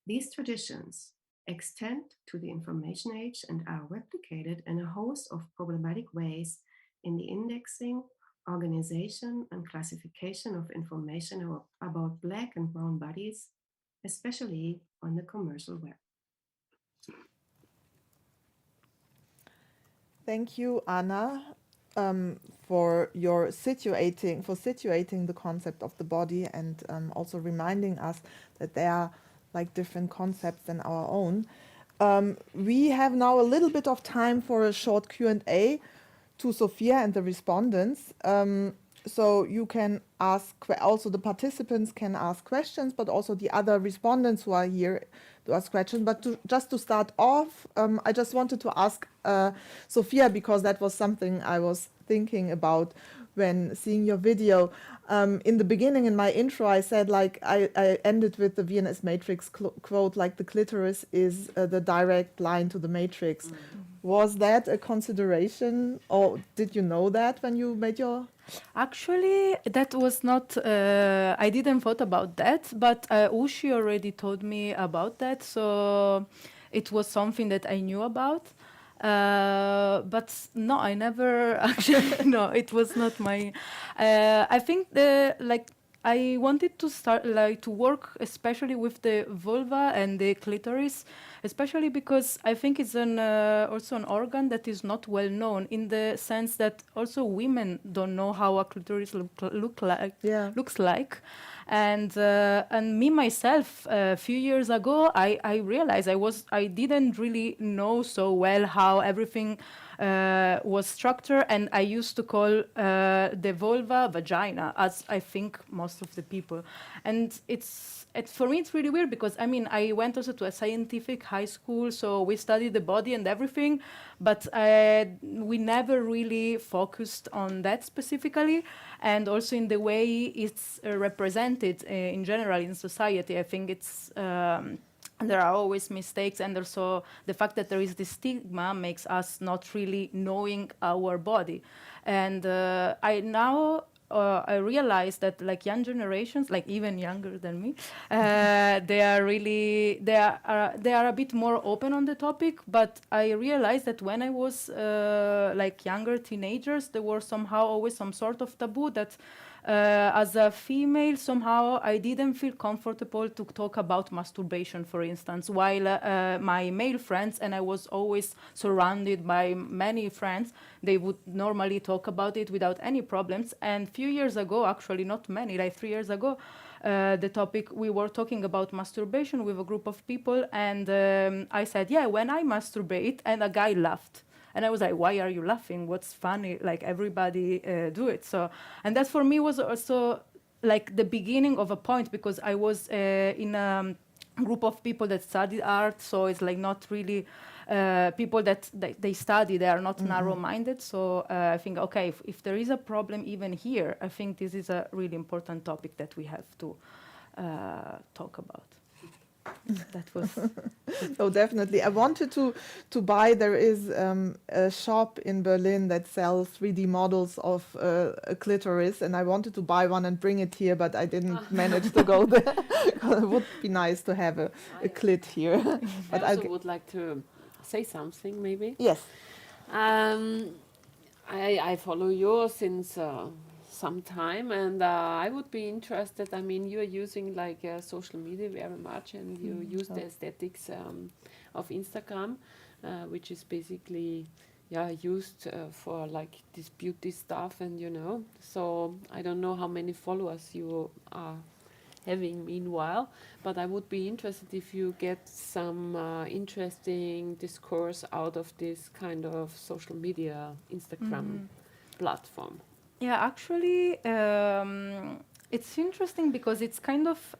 These traditions extend to the information age and are replicated in a host of problematic ways in the indexing, organization, and classification of information about Black and brown bodies, especially on the commercial web. Thank you, Anna, for situating the concept of the body and also reminding us that there are like different concepts than our own. We have now a little bit of time for a short Q&A to Sophia and the respondents. So you can ask, also the participants can ask questions, but also the other respondents who are here to ask questions. But just to start off, I just wanted to ask Sophia, because that was something I was thinking about when seeing your video. In the beginning, in my intro, I said, like, I ended with the VNS Matrix quote, like, the clitoris is the direct line to the matrix. Mm-hmm. Was that a consideration, or did you know that when you made your... Actually, that was not, I didn't thought about that, but Ushi already told me about that, so it was something that I knew about. But no, I never actually, no, it was not my, I think I wanted to start to work especially with the vulva and the clitoris, especially because I think it's also an organ that is not well known, in the sense that also women don't know how a clitoris looks like. And me myself, a few years ago, I realized I didn't really know so well how everything was structured, and I used to call the vulva vagina, as I think most of the people. And for me, it's really weird because, I mean, I went also to a scientific high school, so we studied the body and everything, but we never really focused on that specifically. And also in the way it's represented in general in society, I think it's there are always mistakes, and also the fact that there is this stigma makes us not really knowing our body. And I realize that like young generations, like even younger than me, they are a bit more open on the topic. But I realized that when I was like younger teenagers, there were somehow always some sort of taboo that as a female, somehow I didn't feel comfortable to talk about masturbation, for instance, while my male friends, and I was always surrounded by many friends, they would normally talk about it without any problems. And few years ago, actually not many, like 3 years ago, the topic, we were talking about masturbation with a group of people, and I said, yeah, when I masturbate, and a guy laughed. And I was like, why are you laughing? What's funny? Like, everybody do it. So, and that for me was also like the beginning of a point, because I was in a group of people that studied art. So it's like not really people that they study, they are not narrow-minded. So I think, okay, if there is a problem even here, I think this is a really important topic that we have to talk about. That was so definitely. I wanted to buy. There is a shop in Berlin that sells 3D models of a clitoris, and I wanted to buy one and bring it here, but I didn't manage to go there. It would be nice to have a clit here. But I also would like to say something, maybe. Yes. I follow you since some time, and I would be interested. I mean, you are using like social media very much, and you use the aesthetics of Instagram, which is basically used for like this beauty stuff, and so I don't know how many followers you are having meanwhile, but I would be interested if you get some interesting discourse out of this kind of social media Instagram platform. Yeah, actually, it's interesting because it's kind of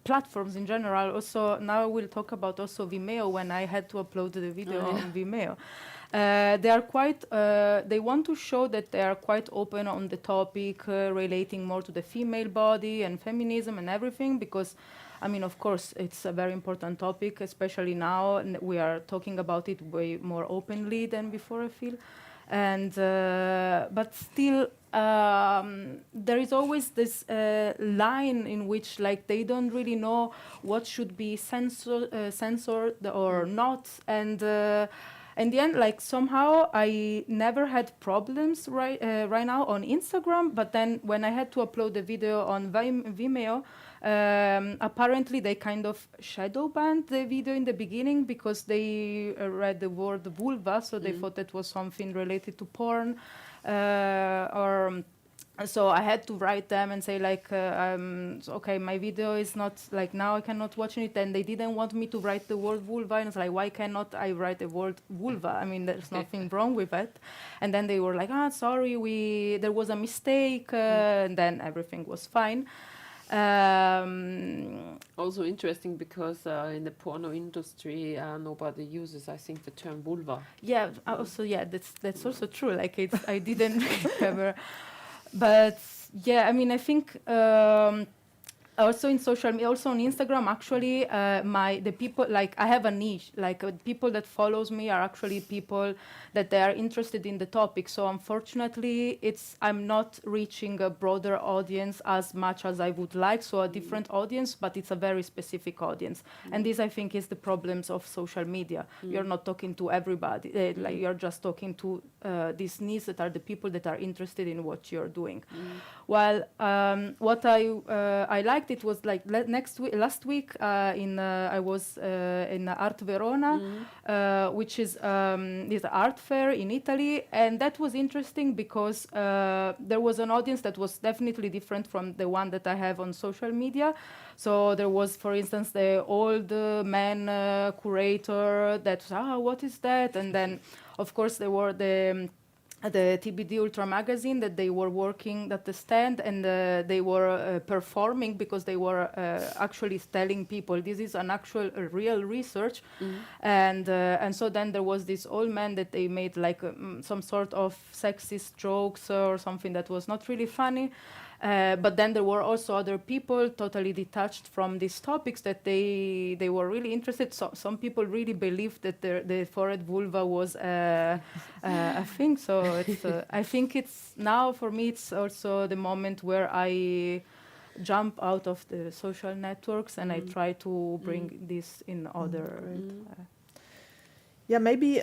platforms in general. Also, now we'll talk about also Vimeo, when I had to upload the video on Vimeo. They are quite, they want to show that they are quite open on the topic relating more to the female body and feminism and everything, because, I mean, of course, it's a very important topic, especially now, and we are talking about it way more openly than before, I feel. And but still, there is always this line in which, like, they don't really know what should be censored or not, and in the end, like, somehow I never had problems right now on Instagram, but then when I had to upload the video on Vimeo, apparently they kind of shadow banned the video in the beginning because they read the word vulva, so they thought that was something related to porn, so I had to write them and say, like, okay, my video is not, like, now I cannot watch it, and they didn't want me to write the word vulva, and it's like, why cannot I write the word vulva? I mean, there's nothing wrong with it. And then they were like, sorry, there was a mistake, and then everything was fine. Also interesting because in the porno industry, nobody uses, I think, the term vulva. Yeah, also, yeah, that's also true. Like, I didn't ever. But yeah, I mean, I think also in social media, also on Instagram, actually, the people, like, I have a niche. Like, people that follows me are actually people that they are interested in the topic. So unfortunately, I'm not reaching a broader audience as much as I would like. So a different audience, but it's a very specific audience. And this, I think, is the problems of social media. You're not talking to everybody. Like, you're just talking to these niche that are the people that are interested in what you're doing. While what I liked fact, it was like last week I was in Art Verona, which is this art fair in Italy, and that was interesting because there was an audience that was definitely different from the one that I have on social media. So there was, for instance, the old man curator that, what is that? And then, of course, there were the TBD Ultra magazine that they were working at the stand, and they were performing because they were actually telling people this is an actual real research. And so then there was this old man that they made like some sort of sexist jokes or something that was not really funny. But then there were also other people totally detached from these topics that they were really interested. So some people really believed that the forehead vulva was a thing. So it's, I think it's now for me it's also the moment where I jump out of the social networks and I try to bring this in other. Yeah, maybe.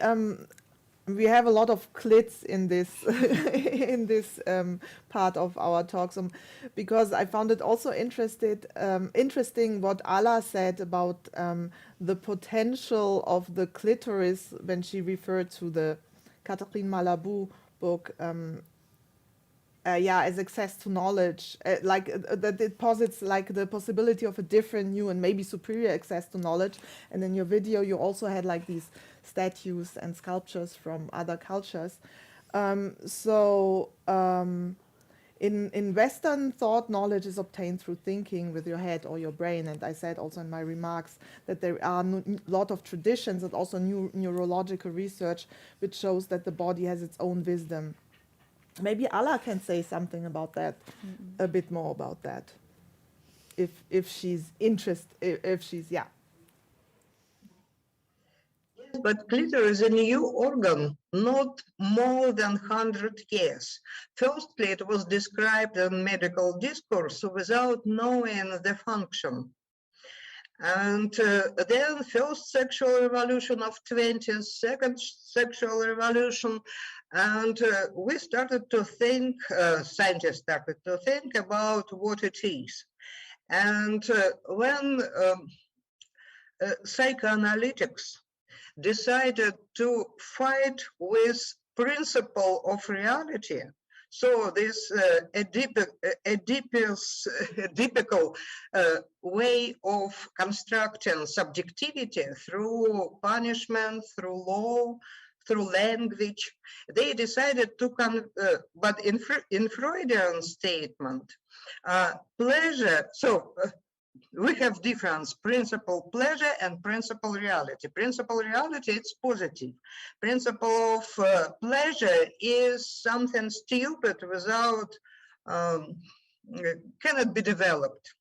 We have a lot of clits in this in this part of our talks, because I found it also interesting what Ala said about the potential of the clitoris when she referred to the Catherine Malabou book. As access to knowledge, that it posits like the possibility of a different, new, and maybe superior access to knowledge. And in your video, you also had like these statues and sculptures from other cultures. In Western thought, knowledge is obtained through thinking with your head or your brain. And I said also in my remarks that there are a lot of traditions and also neurological research which shows that the body has its own wisdom. Maybe Ala can say something about that, a bit more about that, if she's interested, yeah. Yes, but clitoris is a new organ, not more than 100 years. Firstly, it was described in medical discourse without knowing the function. And then first sexual revolution of 20s, second sexual revolution, and we started to think, scientists started to think about what it is. And when psychoanalytics decided to fight with principle of reality, so this Oedipal way of constructing subjectivity through punishment, through law, through language, they decided to but in Freudian statement, pleasure, we have difference, principle pleasure and principle reality. Principle reality, it's positive. Principle of pleasure is something stupid without, cannot be developed.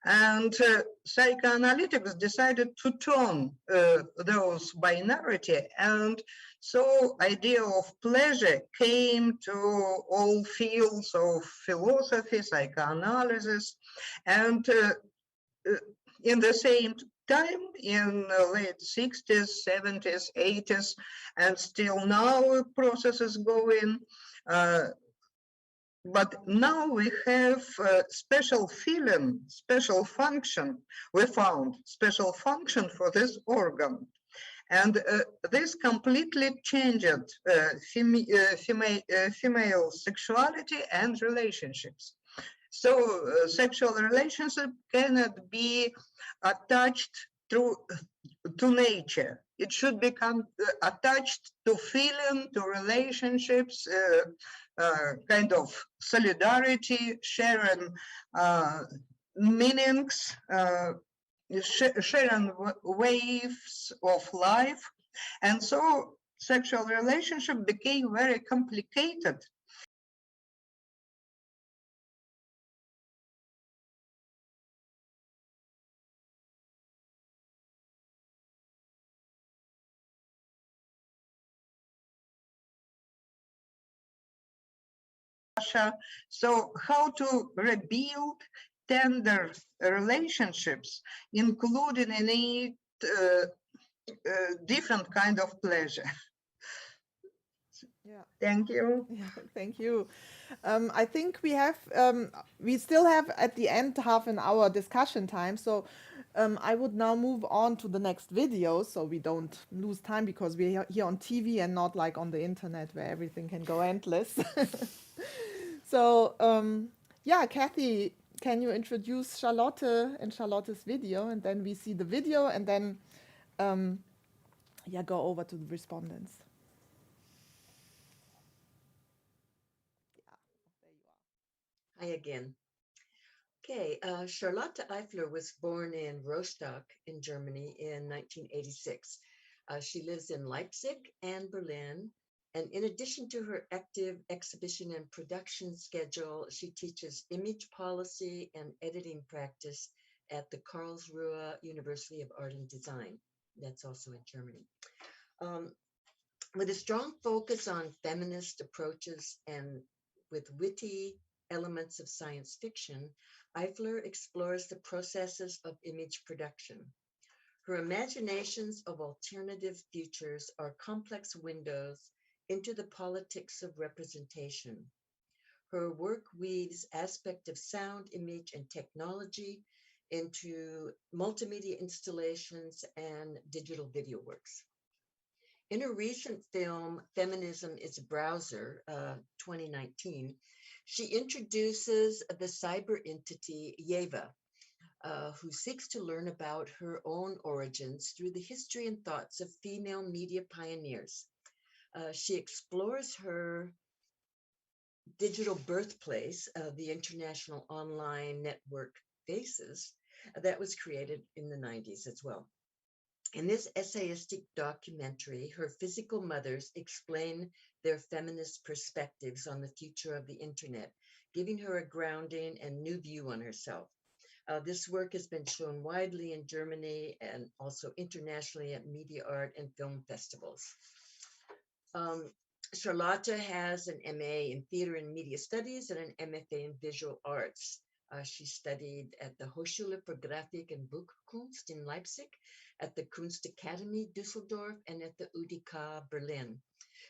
And psychoanalytics decided to turn those binarity, and so idea of pleasure came to all fields of philosophy, psychoanalysis, and in the same time, in the late 60s, 70s, 80s, and still now process is going. But now we have special feeling, special function. We found special function for this organ. And this completely changed female sexuality and relationships. So sexual relationship cannot be attached to nature. It should become attached to feeling, to relationships, kind of solidarity, sharing meanings, sharing waves of life. And so sexual relationship became very complicated. So how to rebuild tender relationships, including in it different kind of pleasure. Yeah. Thank you. Yeah, thank you. I think we still have at the end half an hour discussion time. So I would now move on to the next video so we don't lose time because we're here on TV and not like on the internet where everything can go endless. So yeah, Kathy, can you introduce Charlotte and Charlotte's video, and then we see the video and then yeah, go over to the respondents. Hi again. Okay, Charlotte Eifler was born in Rostock in Germany in 1986. She lives in Leipzig and Berlin. And in addition to her active exhibition and production schedule, she teaches image policy and editing practice at the Karlsruhe University of Art and Design. That's also in Germany. With a strong focus on feminist approaches and with witty elements of science fiction, Eifler explores the processes of image production. Her imaginations of alternative futures are complex windows into the politics of representation. Her work weaves aspects of sound, image, and technology into multimedia installations and digital video works. In a recent film, Feminism is a Browser, 2019, she introduces the cyber entity Yeva, who seeks to learn about her own origins through the history and thoughts of female media pioneers. She explores her digital birthplace, the international online network Faces, that was created in the 90s as well. In this essayistic documentary, her physical mothers explain their feminist perspectives on the future of the internet, giving her a grounding and new view on herself. This work has been shown widely in Germany and also internationally at media art and film festivals. Charlotte has an MA in Theater and Media Studies and an MFA in Visual Arts. She studied at the Hochschule für Grafik und Buchkunst in Leipzig, at the Kunstakademie Düsseldorf, and at the UDK Berlin.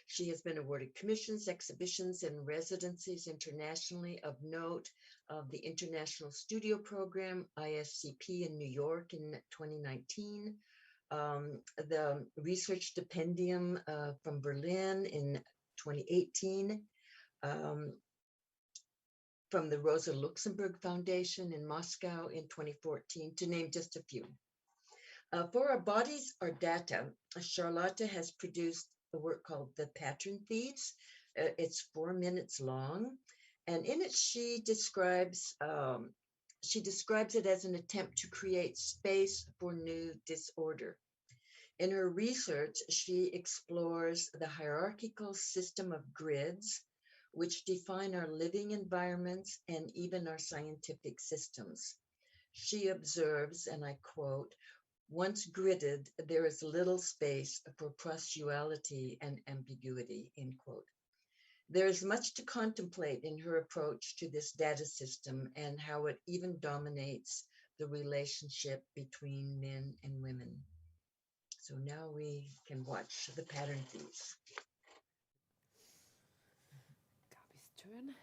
She has been awarded commissions, exhibitions, and residencies internationally. Of note, of the International Studio Program, ISCP in New York in 2019, the Research Stipendium from Berlin in 2018, from the Rosa Luxemburg Foundation in Moscow in 2014, to name just a few. For Our Bodies, Our Data, Charlotte has produced a work called The Pattern Thieves. It's 4 minutes long, and in it she describes it as an attempt to create space for new disorder. In her research, she explores the hierarchical system of grids, which define our living environments and even our scientific systems. She observes, and I quote, "Once gridded, there is little space for prostuality and ambiguity," end quote. There is much to contemplate in her approach to this data system and how it even dominates the relationship between men and women. So now we can watch The Pattern Thieves. Gabi's turn.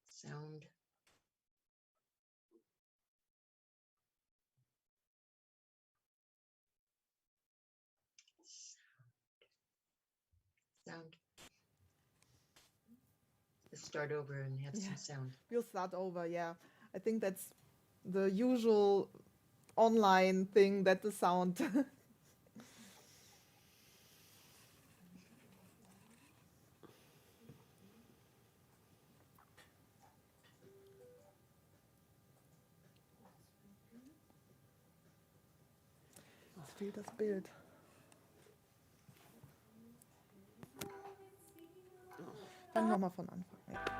Sound. Sound. Let's start over and have some sound. We'll start over, yeah. I think that's the usual online thing that the sound Es fehlt das Bild. Fangen wir mal von Anfang an.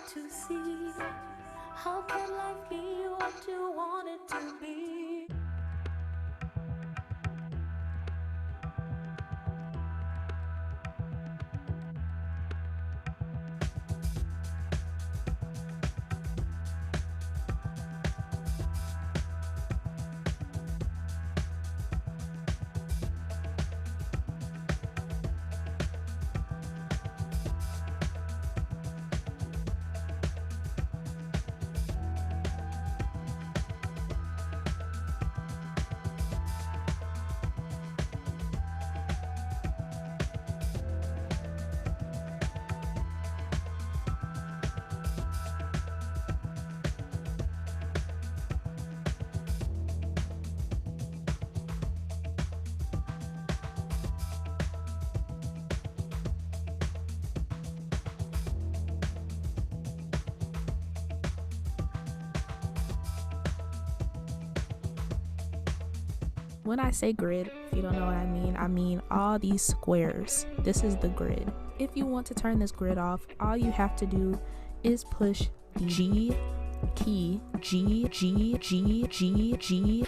to see. How can life be what you want it to be? When I say grid, if you don't know what I mean all these squares. This is the grid. If you want to turn this grid off, all you have to do is push the G key, G, G, G, G, G.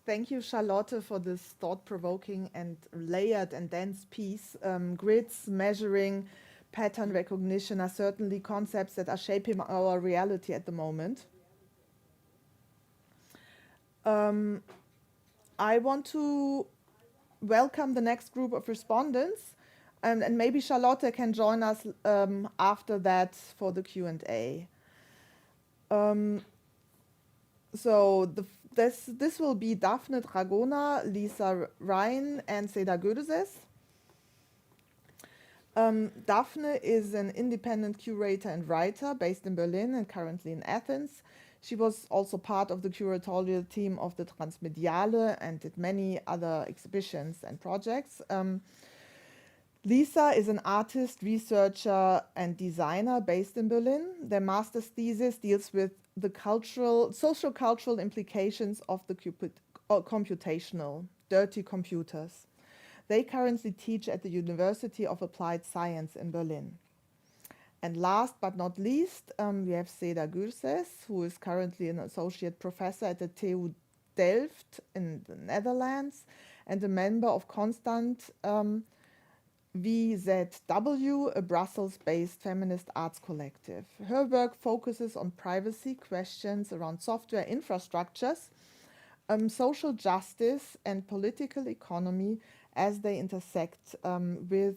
Thank you, Charlotte, for this thought-provoking and layered and dense piece. Grids, measuring, pattern recognition are certainly concepts that are shaping our reality at the moment. I want to welcome the next group of respondents, and maybe Charlotte can join us after that for the Q&A. So this will be Daphne Dragona, Lisa Ryan, and Seda Gödezes. Daphne is an independent curator and writer based in Berlin and currently in Athens. She was also part of the curatorial team of the Transmediale and did many other exhibitions and projects. Lisa is an artist, researcher, and designer based in Berlin. Their master's thesis deals with the social-cultural implications of the computational, dirty computers. They currently teach at the University of Applied Science in Berlin. And last but not least, we have Seda Gödezes, who is currently an associate professor at the TU Delft in the Netherlands and a member of Constant VZW, a Brussels-based feminist arts collective. Her work focuses on privacy questions around software infrastructures, social justice, and political economy as they intersect with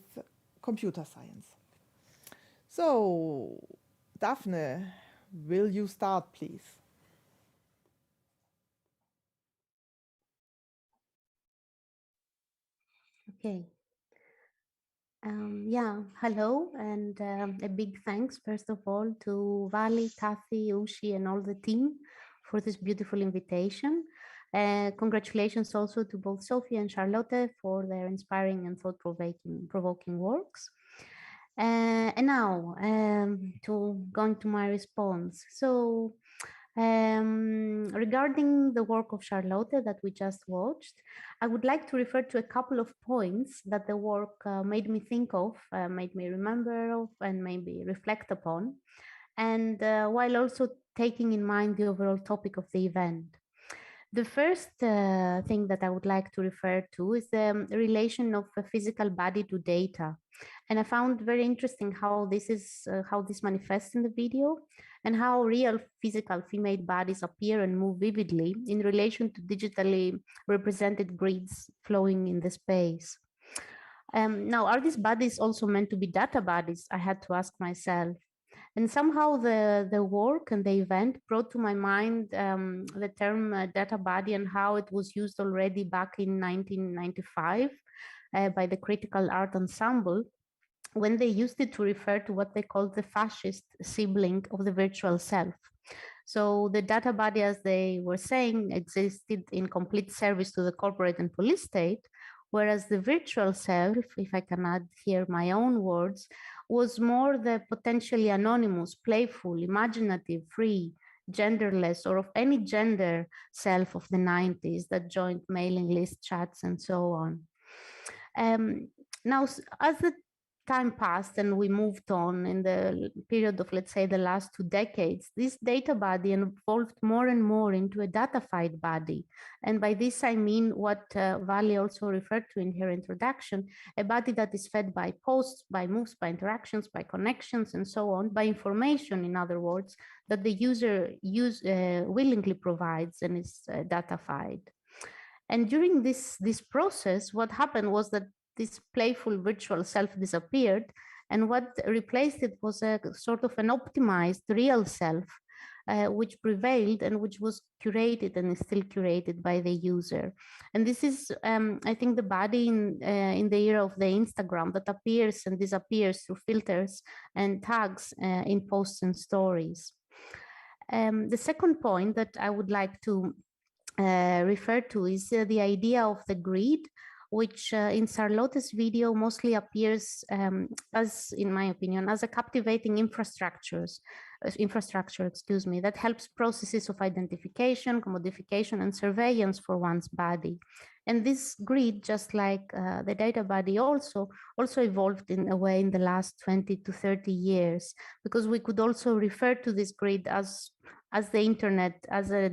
computer science. So, Daphne, will you start, please? Okay. Yeah, hello, and a big thanks, first of all, to Vali, Kathy, Ushi, and all the team for this beautiful invitation. Congratulations also to both Sophie and Charlotte for their inspiring and thought-provoking works. And now, going to my response. So, regarding the work of Charlotte that we just watched, I would like to refer to a couple of points that the work made me think of, made me remember of, and maybe reflect upon, and while also taking in mind the overall topic of the event. The first thing that I would like to refer to is the relation of a physical body to data. And I found very interesting how this manifests in the video and how real physical female bodies appear and move vividly in relation to digitally represented grids flowing in the space. Now, are these bodies also meant to be data bodies? I had to ask myself. And somehow the work and the event brought to my mind the term data body and how it was used already back in 1995 by the Critical Art Ensemble, when they used it to refer to what they called the fascist sibling of the virtual self. So the data body, as they were saying, existed in complete service to the corporate and police state, whereas the virtual self, if I can add here my own words, was more the potentially anonymous, playful, imaginative, free, genderless, or of any gender self of the 90s that joined mailing list chats and so on. Now, as the time passed and we moved on in the period of, let's say, the last 2 decades, this data body evolved more and more into a datafied body. And by this, I mean what Vali also referred to in her introduction, a body that is fed by posts, by moves, by interactions, by connections, and so on, by information, in other words, that the user willingly provides and is datafied. And during this process, what happened was that this playful virtual self disappeared, and what replaced it was a sort of an optimized real self, which prevailed and which was curated and is still curated by the user. And this is, I think, the body in the era of the Instagram that appears and disappears through filters and tags in posts and stories. The second point that I would like to refer to is the idea of the grid, which in Charlotte's video mostly appears as, in my opinion, as a captivating infrastructure, that helps processes of identification, commodification, and surveillance for one's body. And this grid, just like the data body, also evolved in a way in the last 20 to 30 years, because we could also refer to this grid as the internet, as a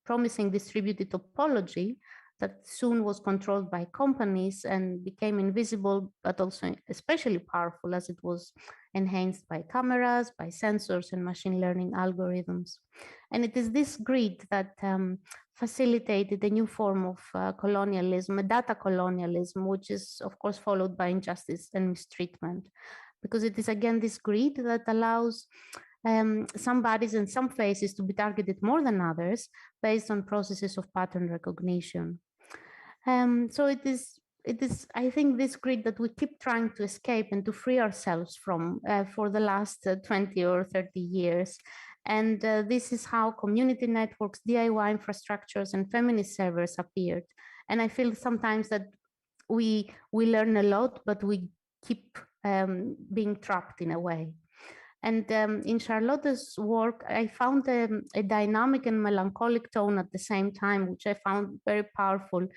promising distributed topology that soon was controlled by companies and became invisible, but also especially powerful as it was enhanced by cameras, by sensors, and machine learning algorithms. And it is this grid that facilitated a new form of colonialism, a data colonialism, which is, of course, followed by injustice and mistreatment, because it is, again, this grid that allows some bodies and some faces to be targeted more than others based on processes of pattern recognition. So it is, I think, this grid that we keep trying to escape and to free ourselves from for the last 20 or 30 years. And this is how community networks, DIY infrastructures, and feminist servers appeared. And I feel sometimes that we learn a lot, but we keep being trapped in a way. And in Charlotte's work, I found a dynamic and melancholic tone at the same time, which I found very powerful.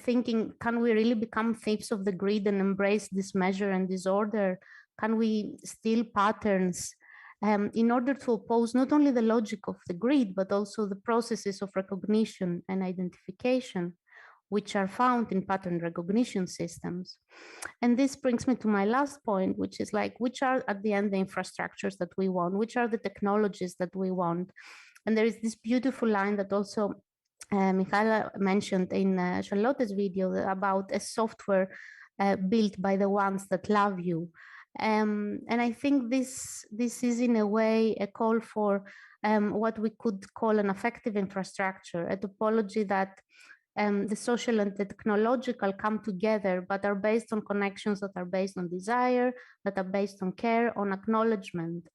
Thinking, can we really become thieves of the grid and embrace dismeasure and disorder? Can we steal patterns in order to oppose not only the logic of the grid, but also the processes of recognition and identification, which are found in pattern recognition systems? And this brings me to my last point, which is like, which are at the end the infrastructures that we want? Which are the technologies that we want? And there is this beautiful line that also Michaela mentioned in Charlotte's video about a software built by the ones that love you. And I think this is in a way a call for what we could call an affective infrastructure, a topology that the social and the technological come together, but are based on connections that are based on desire, that are based on care, on acknowledgement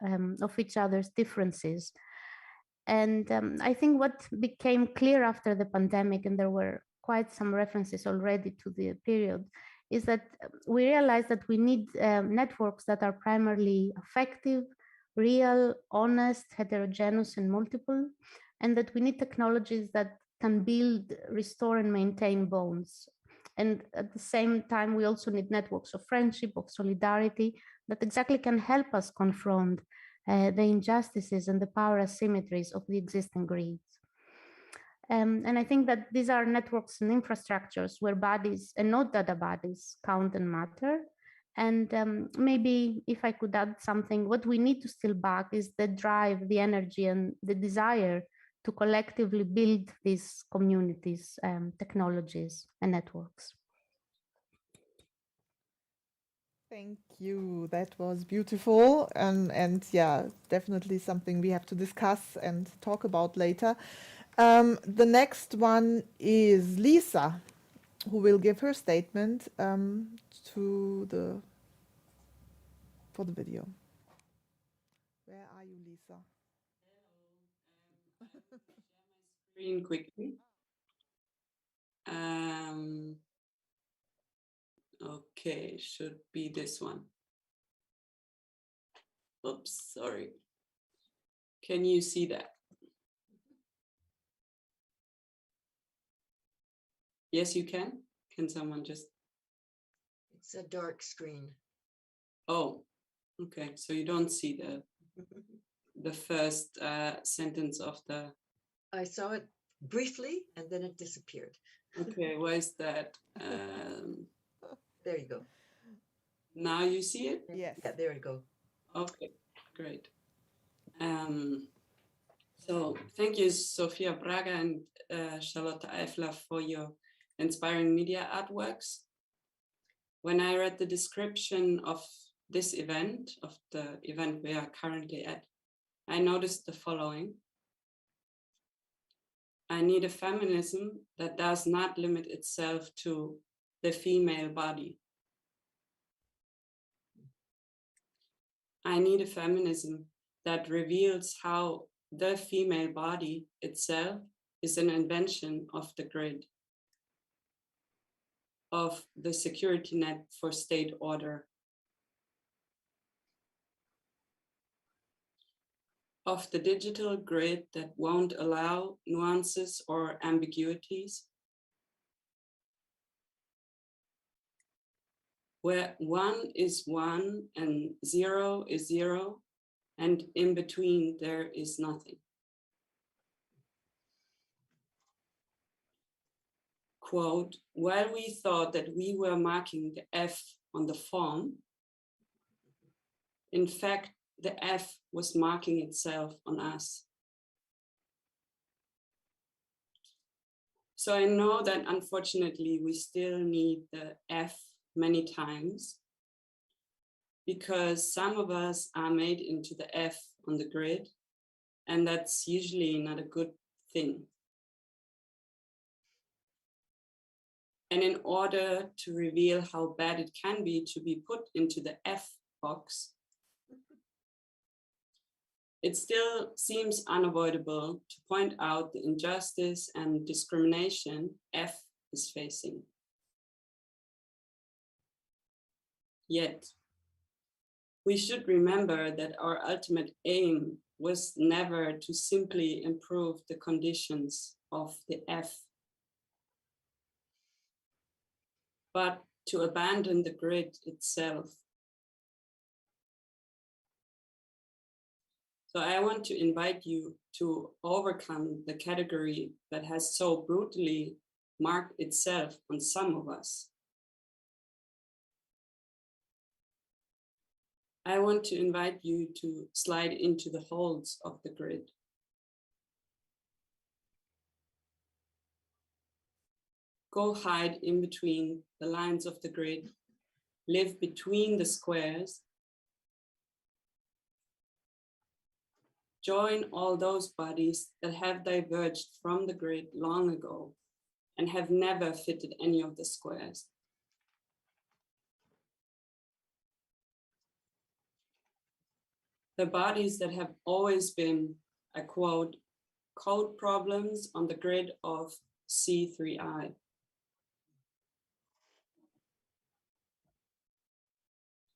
of each other's differences. And I think what became clear after the pandemic, and there were quite some references already to the period, is that we realized that we need networks that are primarily affective, real, honest, heterogeneous, and multiple, and that we need technologies that can build, restore, and maintain bonds. And at the same time, we also need networks of friendship, of solidarity, that exactly can help us confront the injustices and the power asymmetries of the existing grids. And I think that these are networks and infrastructures where bodies and not data bodies count and matter. And maybe if I could add something, what we need to steal back is the drive, the energy, and the desire to collectively build these communities, technologies, and networks. Thank you. That was beautiful, and yeah, definitely something we have to discuss and talk about later. The next one is Lisa, who will give her statement to the for the video. Where are you, Lisa? Screen quickly. Okay, should be this one. Oops, sorry. Can you see that? Yes, you can. Can someone just? It's a dark screen. Oh, okay. So you don't see the first sentence of the. I saw it briefly and then it disappeared. Okay, why is that? There you go. Now you see it? Yes. Yeah, there you go. Okay, great. So thank you, Sofia Braga and Charlotte Eifler, for your inspiring media artworks. When I read the description of this event, of the event we are currently at, I noticed the following. I need a feminism that does not limit itself to the female body. I need a feminism that reveals how the female body itself is an invention of the grid, of the security net for state order, of the digital grid that won't allow nuances or ambiguities, where 1 is 1 and 0 is 0, and in between there is nothing. Quote, while we thought that we were marking the F on the form, in fact, the F was marking itself on us. So I know that unfortunately we still need the F many times because some of us are made into the F on the grid, and that's usually not a good thing. And in order to reveal how bad it can be to be put into the F box, it still seems unavoidable to point out the injustice and discrimination F is facing. Yet, we should remember that our ultimate aim was never to simply improve the conditions of the F, but to abandon the grid itself. So I want to invite you to overcome the category that has so brutally marked itself on some of us. I want to invite you to slide into the holes of the grid. Go hide in between the lines of the grid, live between the squares. Join all those bodies that have diverged from the grid long ago and have never fitted any of the squares. The bodies that have always been, I quote, code problems on the grid of C3I.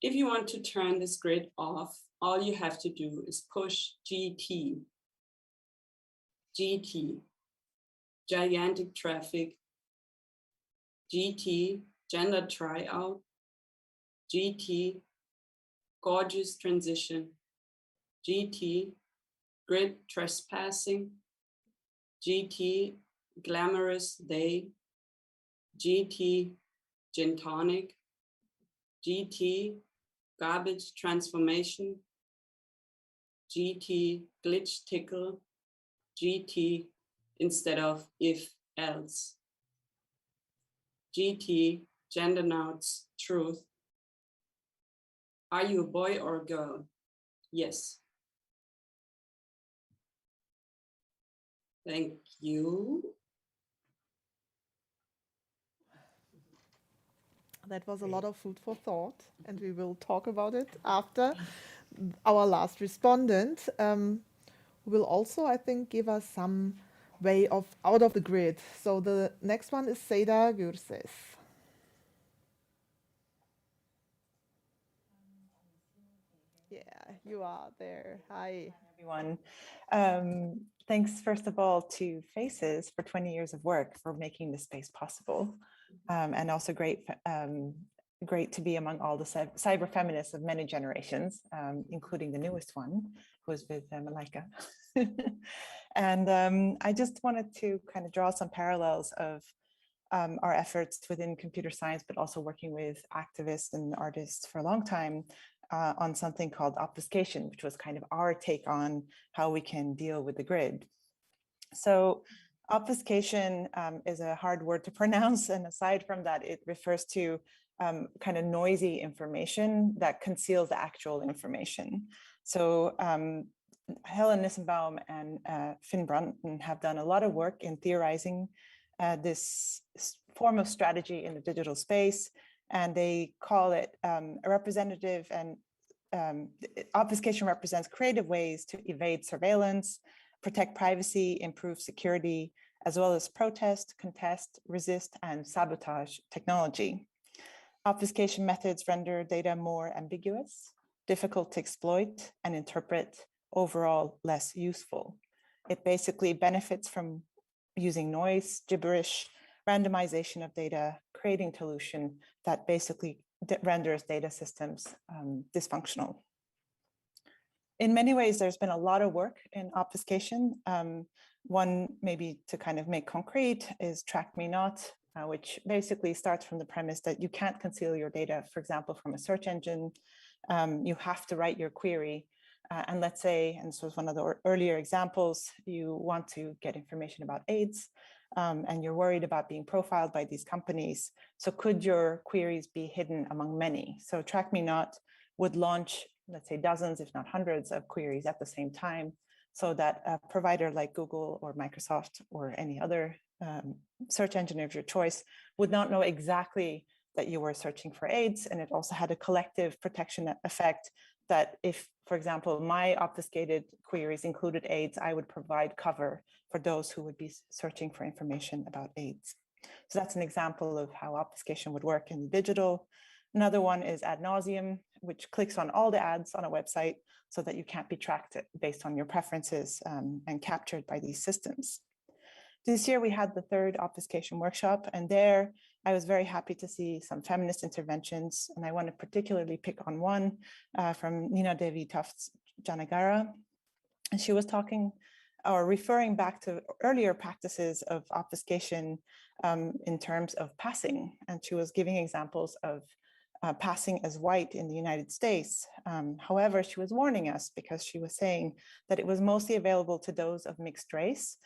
If you want to turn this grid off, all you have to do is push GT. GT, gigantic traffic. GT, gender tryout. GT, gorgeous transition. GT, grid trespassing. GT, glamorous day. GT, gin tonic. GT, garbage transformation. GT, glitch tickle. GT, instead of if else. GT, gender nouns, truth. Are you a boy or a girl? Yes. Thank you. That was a lot of food for thought, and we will talk about it after our last respondent. Who will also, I think, give us some way of out of the grid. So the next one is Seda Gürses. Yeah, you are there. Hi, everyone. Thanks, first of all, to FACES for 20 years of work for making this space possible. And also great to be among all the cyber feminists of many generations, including the newest one, who is with Malaika. And I just wanted to kind of draw some parallels of our efforts within computer science, but also working with activists and artists for a long time on something called obfuscation, which was kind of our take on how we can deal with the grid. So obfuscation is a hard word to pronounce. And aside from that, it refers to kind of noisy information that conceals the actual information. So Helen Nissenbaum and Finn Brunton have done a lot of work in theorizing this form of strategy in the digital space, and they call it a representative, and obfuscation represents creative ways to evade surveillance, protect privacy, improve security, as well as protest, contest, resist, and sabotage technology. Obfuscation methods render data more ambiguous, difficult to exploit and interpret, overall less useful. It basically benefits from using noise, gibberish, randomization of data, creating dilution that basically renders data systems dysfunctional. In many ways, there's been a lot of work in obfuscation. One maybe to kind of make concrete is Track Me Not, which basically starts from the premise that you can't conceal your data, for example, from a search engine. You have to write your query. And let's say, and this was one of the earlier examples, you want to get information about AIDS, and you're worried about being profiled by these companies. So could your queries be hidden among many? So Track Me Not would launch, let's say, dozens, if not hundreds of queries at the same time, so that a provider like Google or Microsoft or any other search engine of your choice would not know exactly that you were searching for AIDS. And it also had a collective protection effect that if, for example, my obfuscated queries included AIDS, I would provide cover for those who would be searching for information about AIDS. So that's an example of how obfuscation would work in digital. Another one is ad nauseum, which clicks on all the ads on a website so that you can't be tracked based on your preferences and captured by these systems. This year we had the third obfuscation workshop, and there I was very happy to see some feminist interventions, and I want to particularly pick on one from Nina Devi Tufts Janagara. And she was talking or referring back to earlier practices of obfuscation in terms of passing. And she was giving examples of passing as white in the United States. However, she was warning us because she was saying that it was mostly available to those of mixed race,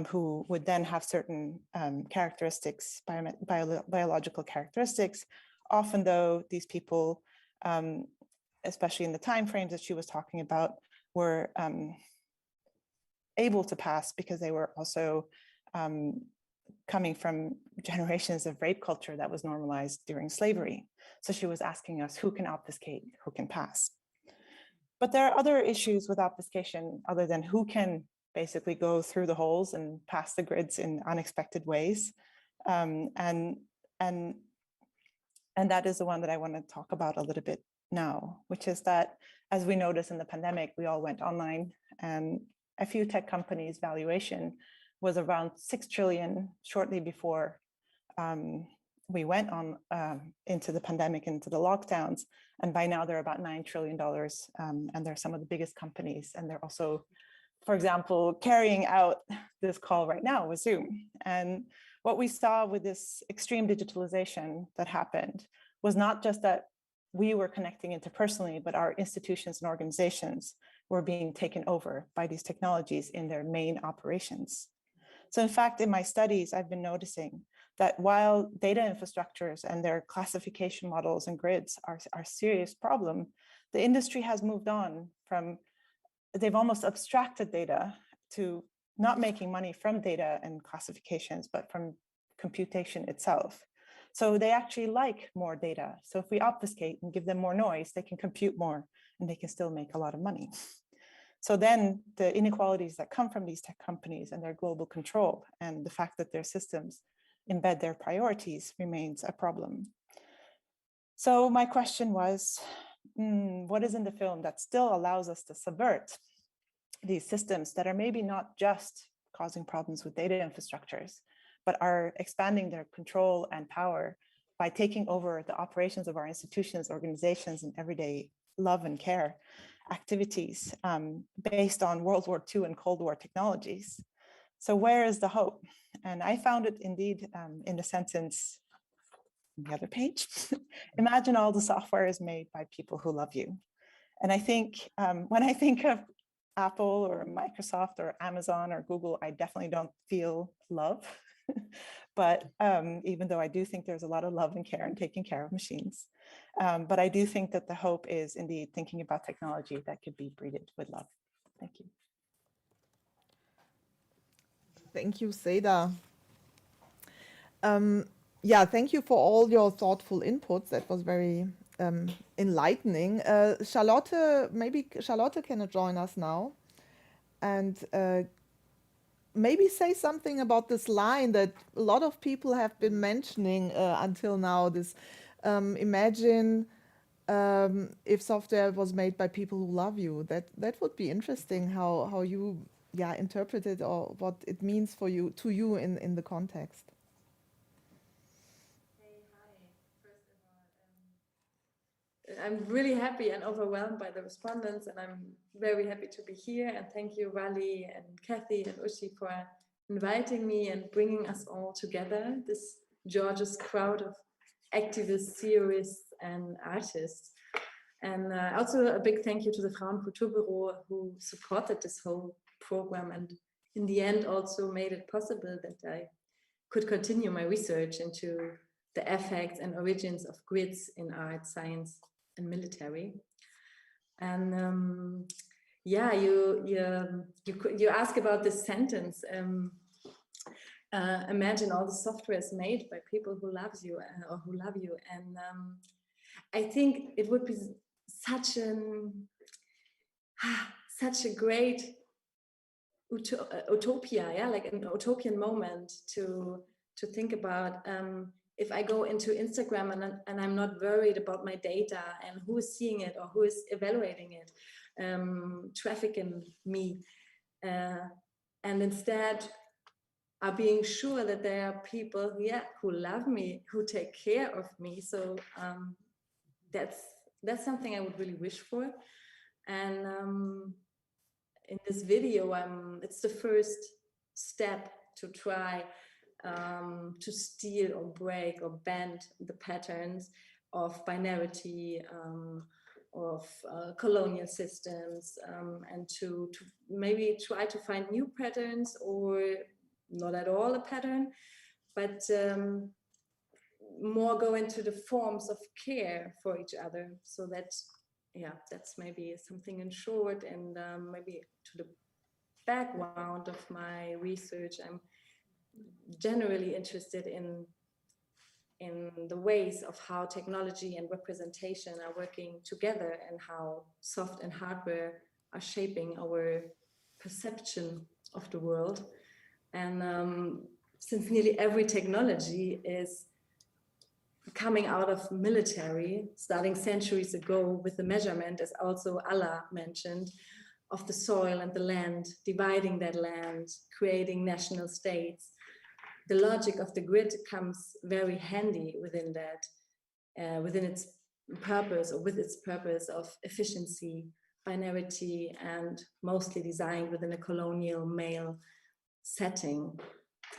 who would then have certain characteristics, biological characteristics, often though these people, especially in the time frames that she was talking about, were able to pass because they were also coming from generations of rape culture that was normalized during slavery. So she was asking us who can obfuscate, who can pass. But there are other issues with obfuscation other than who can basically go through the holes and pass the grids in unexpected ways. And that is the one that I want to talk about a little bit now, which is that as we noticed in the pandemic, we all went online, and a few tech companies' valuation was around 6 trillion shortly before we went on into the pandemic, into the lockdowns. And by now they're about $9 trillion. And they're some of the biggest companies. And they're also, for example, carrying out this call right now with Zoom. And what we saw with this extreme digitalization that happened was not just that we were connecting interpersonally, but our institutions and organizations were being taken over by these technologies in their main operations. So in fact, in my studies, I've been noticing that while data infrastructures and their classification models and grids are a serious problem, the industry has moved on from, they've almost abstracted data to not making money from data and classifications, but from computation itself. So they actually like more data. So if we obfuscate and give them more noise, they can compute more and they can still make a lot of money. So then the inequalities that come from these tech companies and their global control and the fact that their systems embed their priorities remains a problem. So my question was, what is in the film that still allows us to subvert these systems that are maybe not just causing problems with data infrastructures, but are expanding their control and power by taking over the operations of our institutions, organizations, and everyday love and care activities based on World War II and Cold War technologies. So where is the hope? And I found it indeed in the sentence on the other page. Imagine all the software is made by people who love you. And I think when I think of Apple or Microsoft or Amazon or Google, I definitely don't feel love. But even though I do think there's a lot of love and care in taking care of machines. But I do think that the hope is indeed thinking about technology that could be breeded with love. Thank you. Thank you, Seda. Yeah, thank you for all your thoughtful inputs. That was very enlightening. Charlotte, maybe Charlotte can join us now and maybe say something about this line that a lot of people have been mentioning until now, this imagine if software was made by people who love you. That would be interesting how you interpret it or what it means for you, to you in the context. I'm really happy and overwhelmed by the respondents, and I'm very happy to be here. And thank you, Wally and Kathy and Uschi, for inviting me and bringing us all together, this gorgeous crowd of activists, theorists, and artists. And also a big thank you to the Frauenkulturbüro who supported this whole program and in the end also made it possible that I could continue my research into the effects and origins of grids in art, science, and military. And yeah, you ask about this sentence. Imagine all the software is made by people who loves you or who love you, and I think it would be such a great utopia, yeah, like an utopian moment to think about. If I go into Instagram and I'm not worried about my data and who is seeing it or who is evaluating it, trafficking me, and instead are being sure that there are people, who love me, who take care of me. So that's something I would really wish for. And in this video, it's the first step to try to steal or break or bend the patterns of binarity, of colonial systems, and to maybe try to find new patterns or not at all a pattern, but more go into the forms of care for each other. So that's maybe something in short, and maybe to the background of my research. I'm generally interested in the ways of how technology and representation are working together and how soft and hardware are shaping our perception of the world. And since nearly every technology is coming out of military, starting centuries ago with the measurement, as also Allah mentioned, of the soil and the land, dividing that land, creating national states, the logic of the grid comes very handy within that, within its purpose, or with its purpose of efficiency, binarity, and mostly designed within a colonial male setting.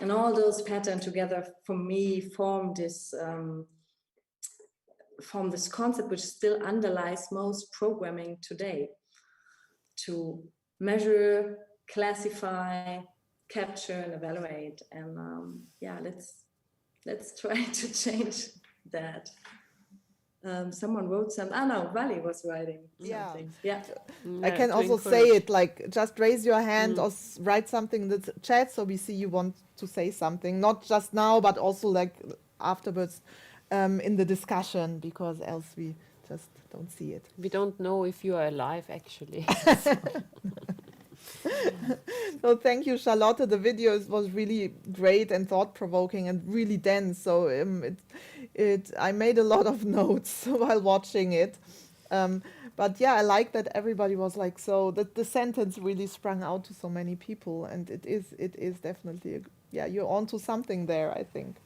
And all those patterns together, for me, form this concept which still underlies most programming today, to measure, classify, capture, and evaluate. And let's try to change that. Someone wrote some. Ah, no, Vali was writing something. Yeah. I can also say it, like, just raise your hand or write something in the chat so we see you want to say something, not just now, but also like afterwards in the discussion, because else we just don't see it. We don't know if you are alive, actually. So thank you, Charlotte. The video was really great and thought-provoking and really dense. So I made a lot of notes while watching it. But yeah, I like that everybody was like, so that the sentence really sprung out to so many people, and it is definitely yeah, you're onto something there, I think.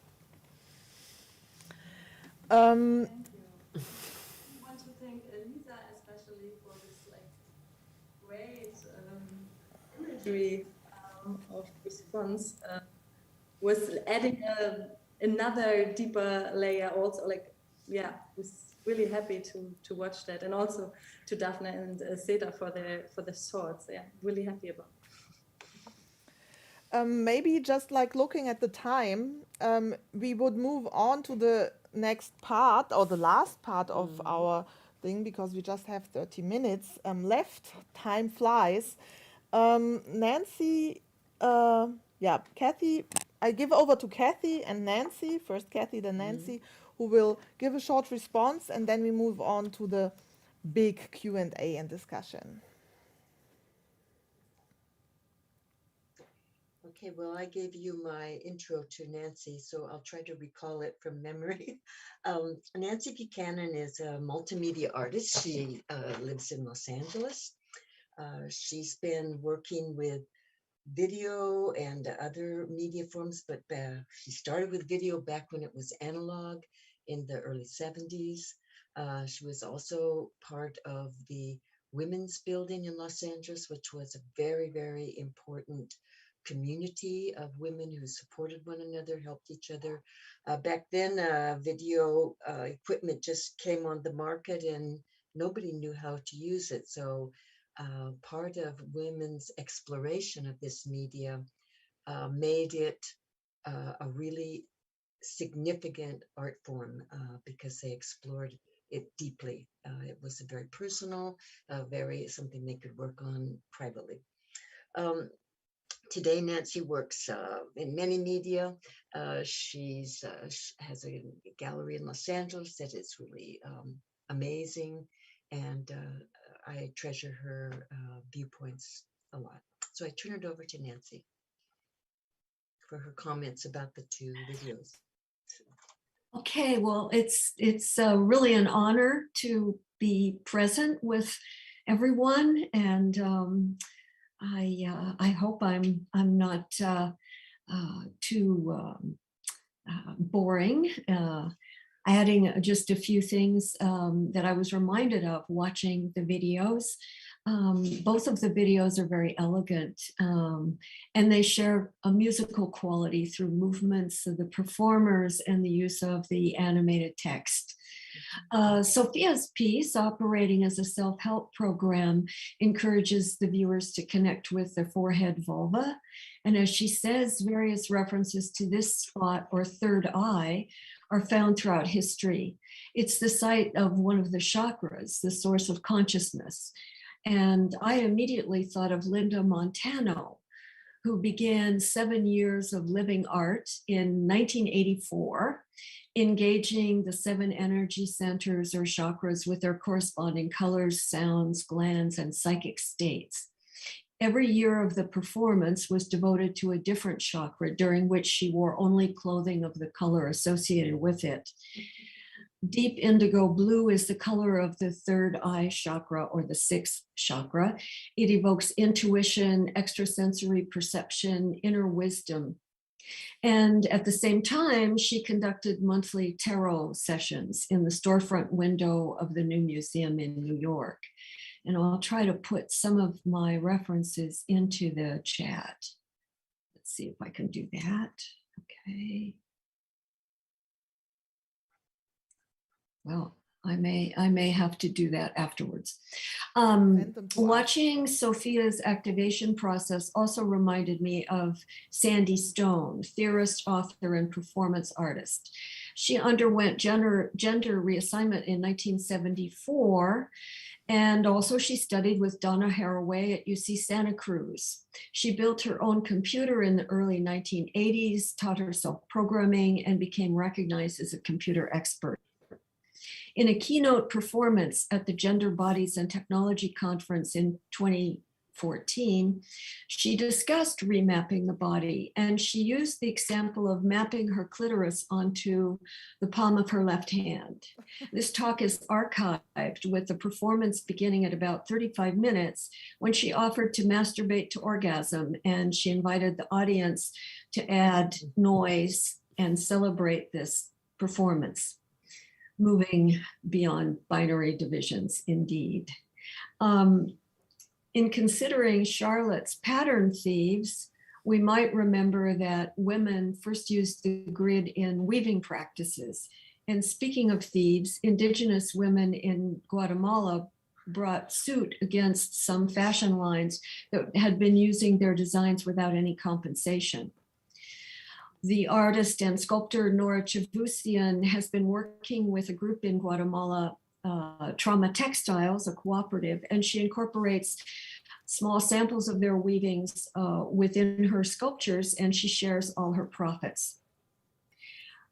I want to thank Elisa especially for this like great imagery of response. Was adding another deeper layer also, like, yeah, was really happy to watch that, and also to Daphne and Seda for the thoughts. Yeah, really happy about it. Maybe just like looking at the time, we would move on to the next part or the last part of our thing, because we just have 30 minutes left. Time flies. Nancy, yeah, Kathy, I give over to Kathy and Nancy, first Kathy, then Nancy, who will give a short response, and then we move on to the big Q&A and discussion. Okay, well, I gave you my intro to Nancy, so I'll try to recall it from memory. Nancy Buchanan is a multimedia artist. She lives in Los Angeles. She's been working with video and other media forms, but she started with video back when it was analog in the early 70s. She was also part of the Women's Building in Los Angeles, which was a very, very important community of women who supported one another, helped each other. Back then, video equipment just came on the market and nobody knew how to use it. So part of women's exploration of this media made it a really significant art form because they explored it deeply. It was a very personal, something they could work on privately. Today, Nancy works in many media. She has a gallery in Los Angeles that is really amazing, and I treasure her viewpoints a lot. So I turn it over to Nancy for her comments about the two videos. Okay, well, it's really an honor to be present with everyone, and I hope I'm not too boring. Adding just a few things that I was reminded of watching the videos. Both of the videos are very elegant, and they share a musical quality through movements of the performers and the use of the animated text. Sophia's piece, operating as a self-help program, encourages the viewers to connect with their forehead vulva. And as she says, various references to this spot or third eye are found throughout history. It's the site of one of the chakras, the source of consciousness. And I immediately thought of Linda Montano, who began 7 years of living art in 1984, engaging the 7 energy centers or chakras with their corresponding colors, sounds, glands, and psychic states. Every year of the performance was devoted to a different chakra, during which she wore only clothing of the color associated with it. Deep indigo blue is the color of the third eye chakra, or the 6th chakra. It evokes intuition, extrasensory perception, inner wisdom. And at the same time, she conducted monthly tarot sessions in the storefront window of the new museum in New York. And I'll try to put some of my references into the chat. Let's see if I can do that. Okay. Well, I may have to do that afterwards. Send them to us. Watching Sophia's activation process also reminded me of Sandy Stone, theorist, author, and performance artist. She underwent gender reassignment in 1974, and also she studied with Donna Haraway at UC Santa Cruz. She built her own computer in the early 1980s, taught herself programming, and became recognized as a computer expert. In a keynote performance at the Gender Bodies and Technology Conference in 2014, she discussed remapping the body, and she used the example of mapping her clitoris onto the palm of her left hand. This talk is archived with the performance beginning at about 35 minutes when she offered to masturbate to orgasm, and she invited the audience to add noise and celebrate this performance. Moving beyond binary divisions, indeed. In considering Charlotte's pattern thieves, we might remember that women first used the grid in weaving practices. And speaking of thieves, indigenous women in Guatemala brought suit against some fashion lines that had been using their designs without any compensation. The artist and sculptor Nora Chavusian has been working with a group in Guatemala, Trauma Textiles, a cooperative, and she incorporates small samples of their weavings within her sculptures, and she shares all her profits.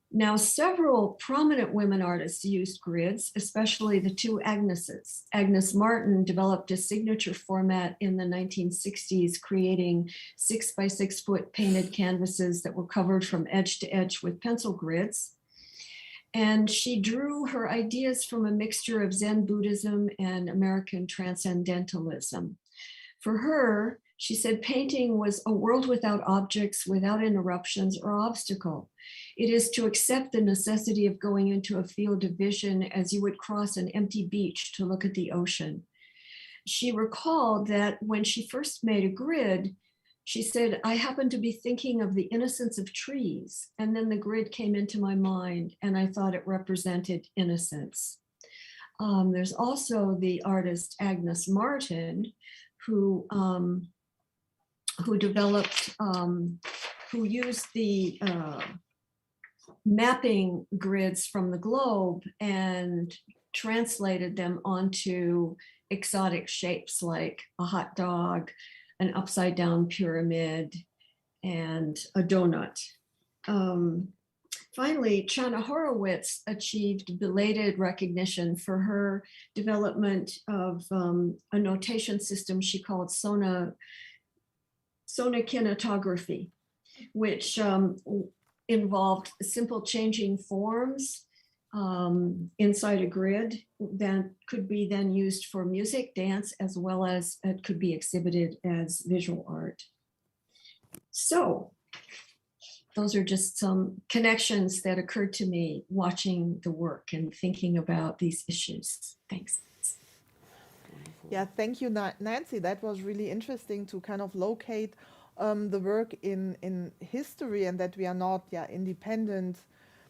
Now, several prominent women artists used grids, especially the two Agneses. Agnes Martin developed a signature format in the 1960s, creating 6 by 6 foot painted canvases that were covered from edge to edge with pencil grids. And she drew her ideas from a mixture of Zen Buddhism and American transcendentalism. For her, she said painting was a world without objects, without interruptions or obstacle. It is to accept the necessity of going into a field of vision as you would cross an empty beach to look at the ocean. She recalled that when she first made a grid, she said, I happened to be thinking of the innocence of trees, and then the grid came into my mind, and I thought it represented innocence. There's also the artist Agnes Martin, who developed, who used the mapping grids from the globe and translated them onto exotic shapes like a hot dog, an upside down pyramid, and a donut. Finally, Chana Horowitz achieved belated recognition for her development of a notation system she called sonokinetography, which involved simple changing forms inside a grid that could be then used for music, dance, as well as it could be exhibited as visual art. So those are just some connections that occurred to me watching the work and thinking about these issues. Thanks. Yeah, thank you, Nancy. That was really interesting to kind of locate the work in history, and that we are not independent,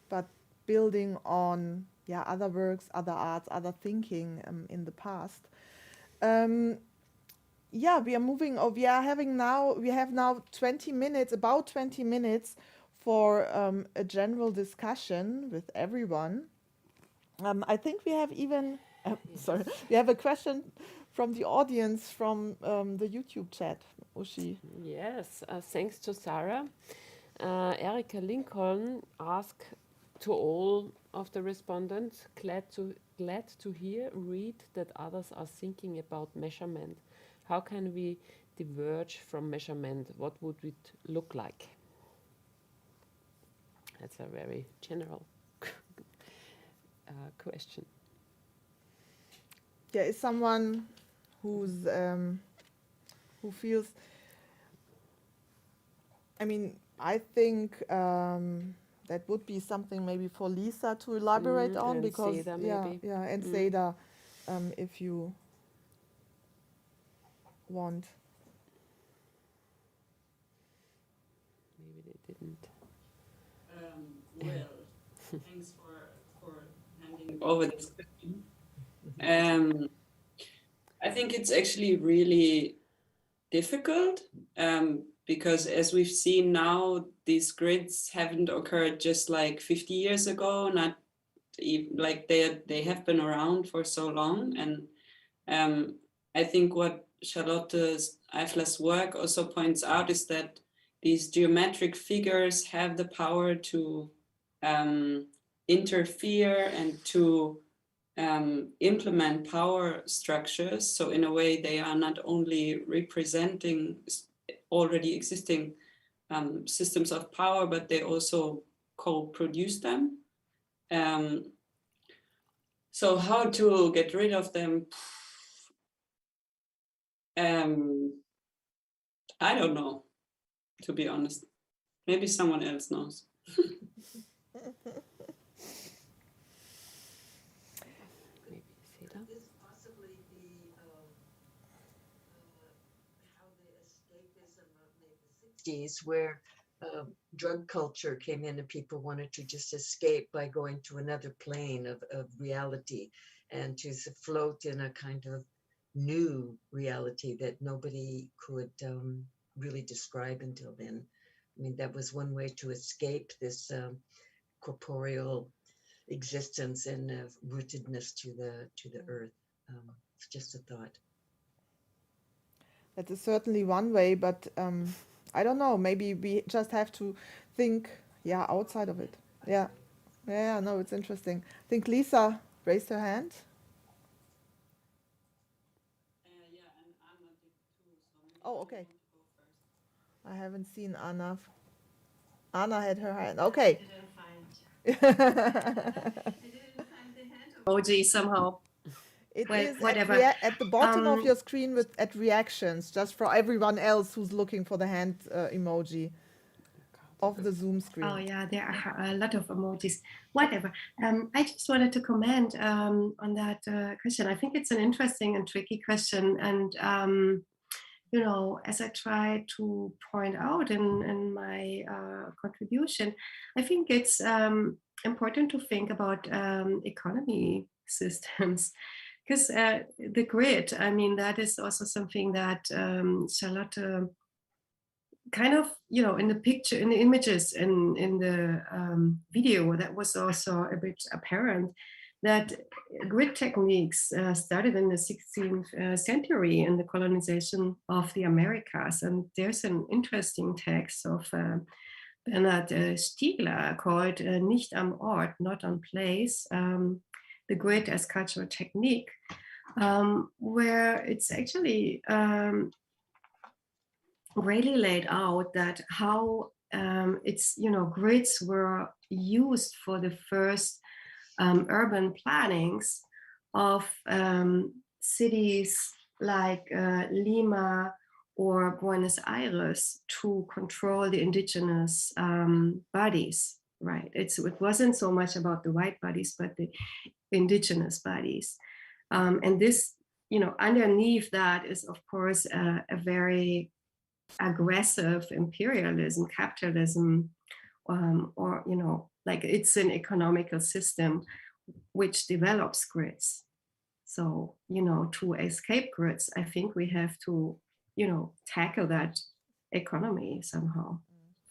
but building on other works, other arts, other thinking in the past. We are moving. We have now 20 minutes, about 20 minutes for a general discussion with everyone. I think we have even we have a question from the audience from the YouTube chat. Uschi. Yes, thanks to Sarah. Erika Lincoln asked to all of the respondents, glad to read that others are thinking about measurement. How can we diverge from measurement? What would it look like? That's a very general question. Yeah, is someone who feels? I mean, I think that would be something maybe for Lisa to elaborate on, and because Seda maybe. and Seda, if you want. Maybe they didn't. Well, thanks for handing over this question. I think it's actually really difficult because as we've seen now, these grids haven't occurred just like 50 years ago, not even, like they have been around for so long. And I think what Charlotte Eifler's work also points out is that these geometric figures have the power to interfere and to implement power structures. So in a way, they are not only representing already existing systems of power, but they also co-produce them. So how to get rid of them? I don't know, to be honest. Maybe someone else knows. Where drug culture came in and people wanted to just escape by going to another plane of reality and to float in a kind of new reality that nobody could really describe until then. I mean, that was one way to escape this corporeal existence and rootedness to the earth. It's just a thought. That is certainly one way, but I don't know, maybe we just have to think, yeah, outside of it. Yeah. Yeah, no, it's interesting. I think Lisa raised her hand. Oh, okay. I haven't seen Anna. Anna had her hand. Okay. Emoji somehow. It Well, is whatever. at the bottom of your screen at reactions, just for everyone else who's looking for the hand emoji of the Zoom screen. Oh yeah, there are a lot of emojis. Whatever. I just wanted to comment on that question. I think it's an interesting and tricky question, and you know, as I try to point out in my contribution, I think it's important to think about economy systems. Because the grid, I mean, that is also something that Charlotte kind of, you know, in the picture, in the images, in the video, that was also a bit apparent that grid techniques started in the 16th century in the colonization of the Americas. And there's an interesting text of Bernhard Stiegler called Nicht am Ort, Not on Place, the grid as cultural technique, where it's actually really laid out that how it's, you know, grids were used for the first urban plannings of cities like Lima or Buenos Aires to control the indigenous bodies, right? It wasn't so much about the white bodies, but the indigenous bodies. And this, you know, underneath that is, of course, a very aggressive imperialism, capitalism, or, you know, like it's an economical system which develops grids. So, you know, to escape grids, I think we have to, you know, tackle that economy somehow,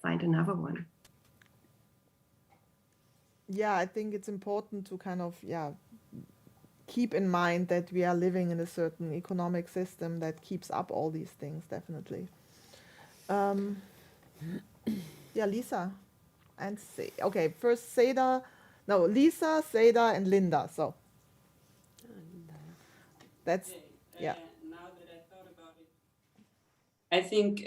find another one. Yeah, I think it's important to kind of, keep in mind that we are living in a certain economic system that keeps up all these things, definitely. Lisa and okay, first Lisa, Seda, and Linda. So that's, Now that I thought about it, I think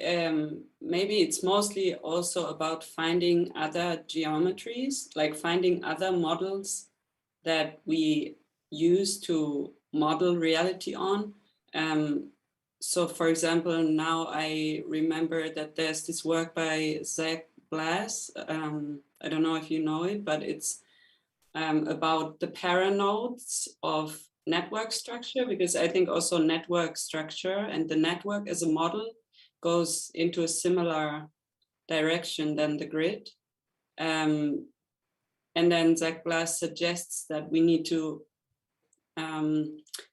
maybe it's mostly also about finding other geometries, like finding other models that we use to model reality on. So for example, now I remember that there's this work by Zach Blass. I don't know if you know it, but it's about the paranodes of network structure, because I think also network structure and the network as a model goes into a similar direction than the grid. And then Zach Glass suggests that we need to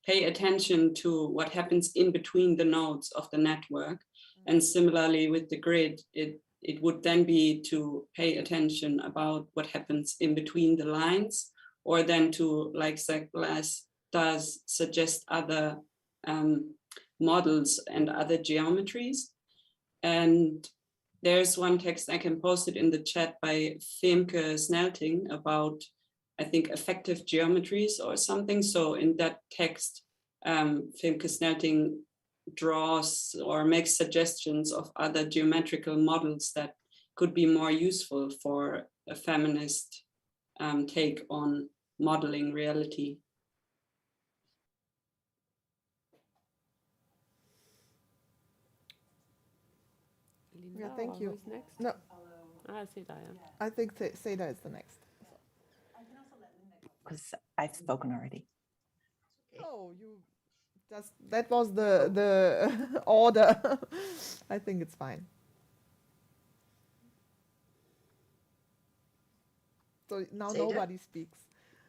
pay attention to what happens in between the nodes of the network. And similarly with the grid, it would then be to pay attention about what happens in between the lines, or then to, like Zach Glass does, suggest other models and other geometries. And there's one text, I can post it in the chat, by Femke Snelting about, I think, effective geometries or something. So in that text, Femke Snelting draws or makes suggestions of other geometrical models that could be more useful for a feminist take on modeling reality. Linda, Yeah, thank or you. who's next? No, Seda, yeah. I think Seda is the next. Because I've spoken already. Oh, that was the order. I think it's fine. So now Seda? nobody speaks.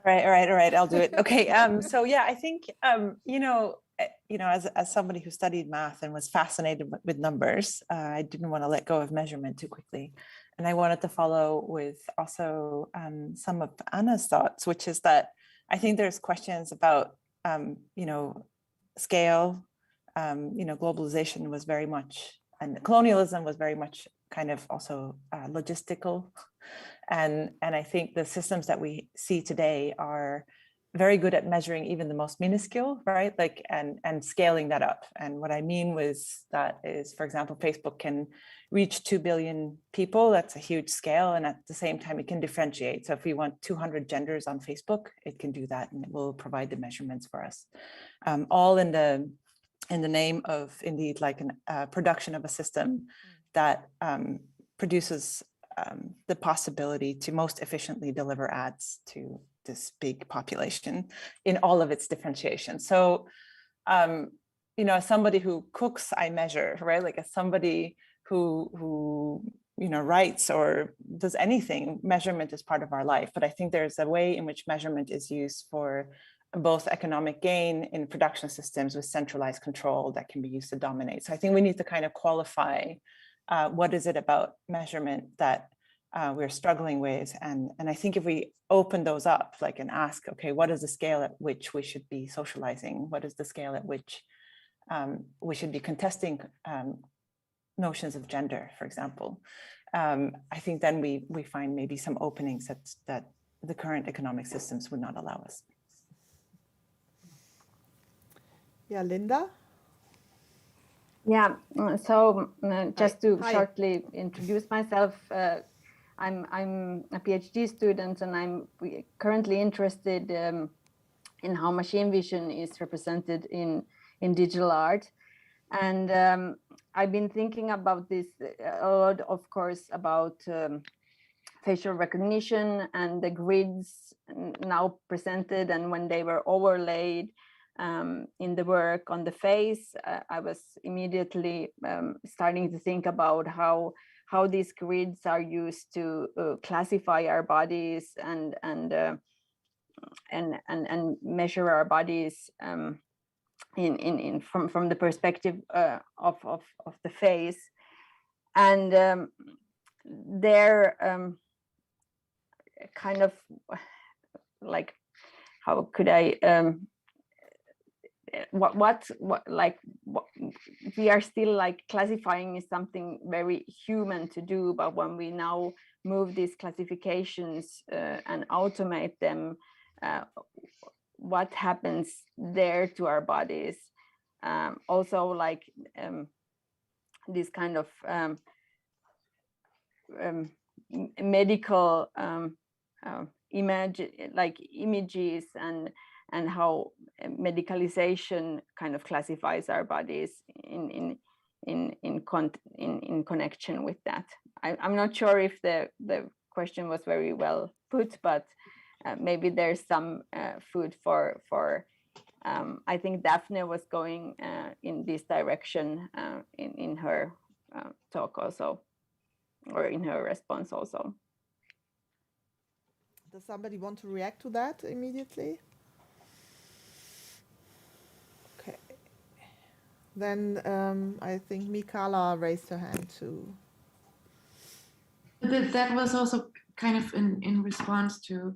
All right. I'll do it. Okay. So yeah, I think as somebody who studied math and was fascinated with numbers, I didn't want to let go of measurement too quickly, and I wanted to follow with also some of Anna's thoughts, which is that I think there's questions about scale. Globalization was very much, and colonialism was very much kind of also logistical. And I think the systems that we see today are very good at measuring even the most minuscule, right? Like, and scaling that up. And what I mean with that is, for example, Facebook can reach 2 billion people. That's a huge scale. And at the same time, it can differentiate. So if we want 200 genders on Facebook, it can do that, and it will provide the measurements for us. All in the name of, indeed, like a production of a system that produces the possibility to most efficiently deliver ads to this big population in all of its differentiation. So, as somebody who cooks, I measure, right? Like as somebody who writes or does anything, measurement is part of our life. But I think there's a way in which measurement is used for both economic gain in production systems with centralized control that can be used to dominate. So I think we need to kind of qualify what is it about measurement that we're struggling with. And I think if we open those up, like, and ask, okay, what is the scale at which we should be socializing? What is the scale at which we should be contesting notions of gender, for example? I think then we find maybe some openings that the current economic systems would not allow us. Yeah, Linda? Yeah, so just to Hi. shortly introduce myself, I'm a PhD student, and I'm currently interested in how machine vision is represented in digital art. And I've been thinking about this a lot, of course, about facial recognition and the grids now presented, and when they were overlaid in the work on the face, I was immediately starting to think about how these grids are used to classify our bodies and measure our bodies from the perspective of the face. And they're kind of like, how could I what we are still like classifying is something very human to do, but when we now move these classifications and automate them, what happens there to our bodies? Also, like this kind of medical images and how medicalization kind of classifies our bodies in connection with that. I'm not sure if the question was very well put, but maybe there's some food for I think Daphne was going in this direction in her talk also, or in her response also. Does somebody want to react to that immediately? Okay. Then I think Mikala raised her hand too. That was also kind of in response to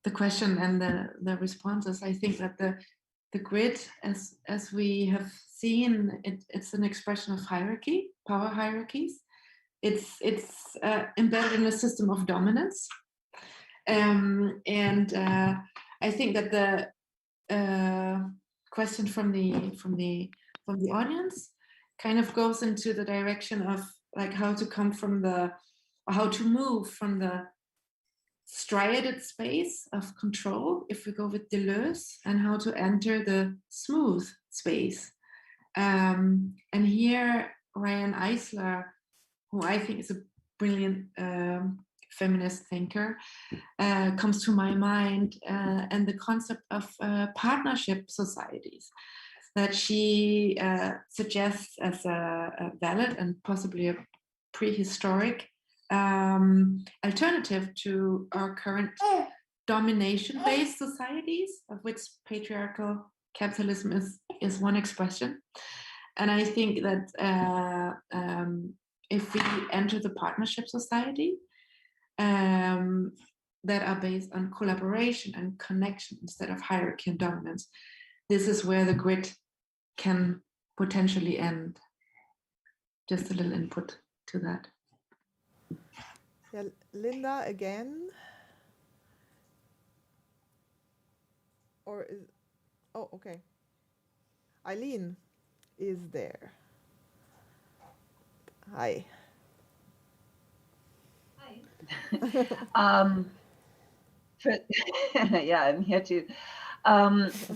the question and the responses. I think that the grid, as we have seen, it's an expression of hierarchy, power hierarchies. It's embedded in a system of dominance, and I think that the question from the audience kind of goes into the direction of like how to move from the striated space of control, if we go with Deleuze, and how to enter the smooth space. And here Ryan Eisler, who I think is a brilliant feminist thinker, comes to my mind, and the concept of partnership societies that she suggests as a valid and possibly a prehistoric alternative to our current domination-based societies, of which patriarchal capitalism is one expression. And I think that if we enter the partnership society that are based on collaboration and connection instead of hierarchy and dominance, this is where the grid can potentially end. Just a little input to that. Yeah, Linda again. Or is, oh, okay. Eileen is there. Hi. Yeah, I'm here too.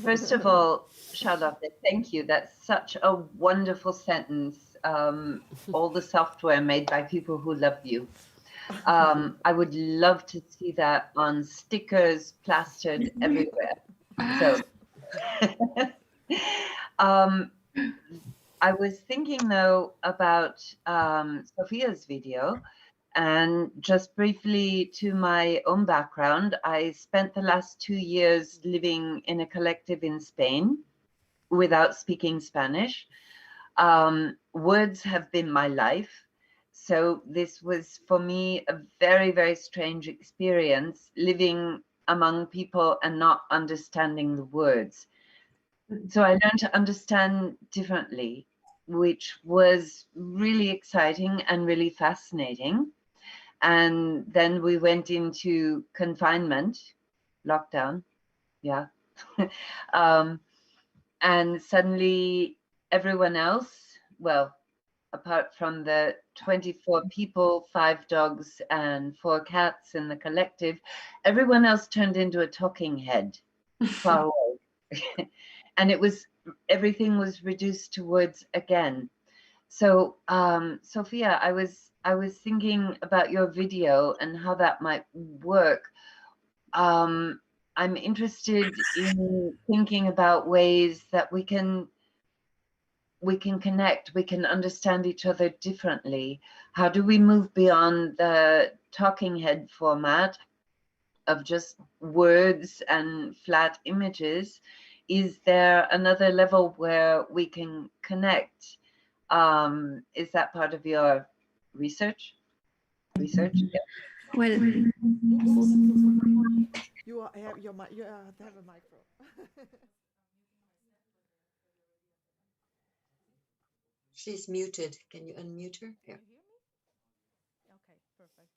First of all, Charlotte, thank you. That's such a wonderful sentence. All the software made by people who love you. I would love to see that on stickers plastered everywhere. So I was thinking though about Sophia's video, and just briefly to my own background, I spent the last 2 years living in a collective in Spain without speaking Spanish. Words have been my life. So this was for me a very, very strange experience, living among people and not understanding the words. So I learned to understand differently, which was really exciting and really fascinating. And then we went into confinement, lockdown, yeah. And suddenly everyone else, well, apart from the 24 people, 5 dogs and 4 cats in the collective, everyone else turned into a talking head far away. And it was, everything was reduced to words again. So Sophia, I was thinking about your video and how that might work. I'm interested in thinking about ways that we can connect, we can understand each other differently. How do we move beyond the talking head format of just words and flat images? Is there another level where we can connect? Is that part of your research? Yeah. Well, you have your mic. You have a micro. She's muted. Can you unmute her? Yeah. Okay, perfect.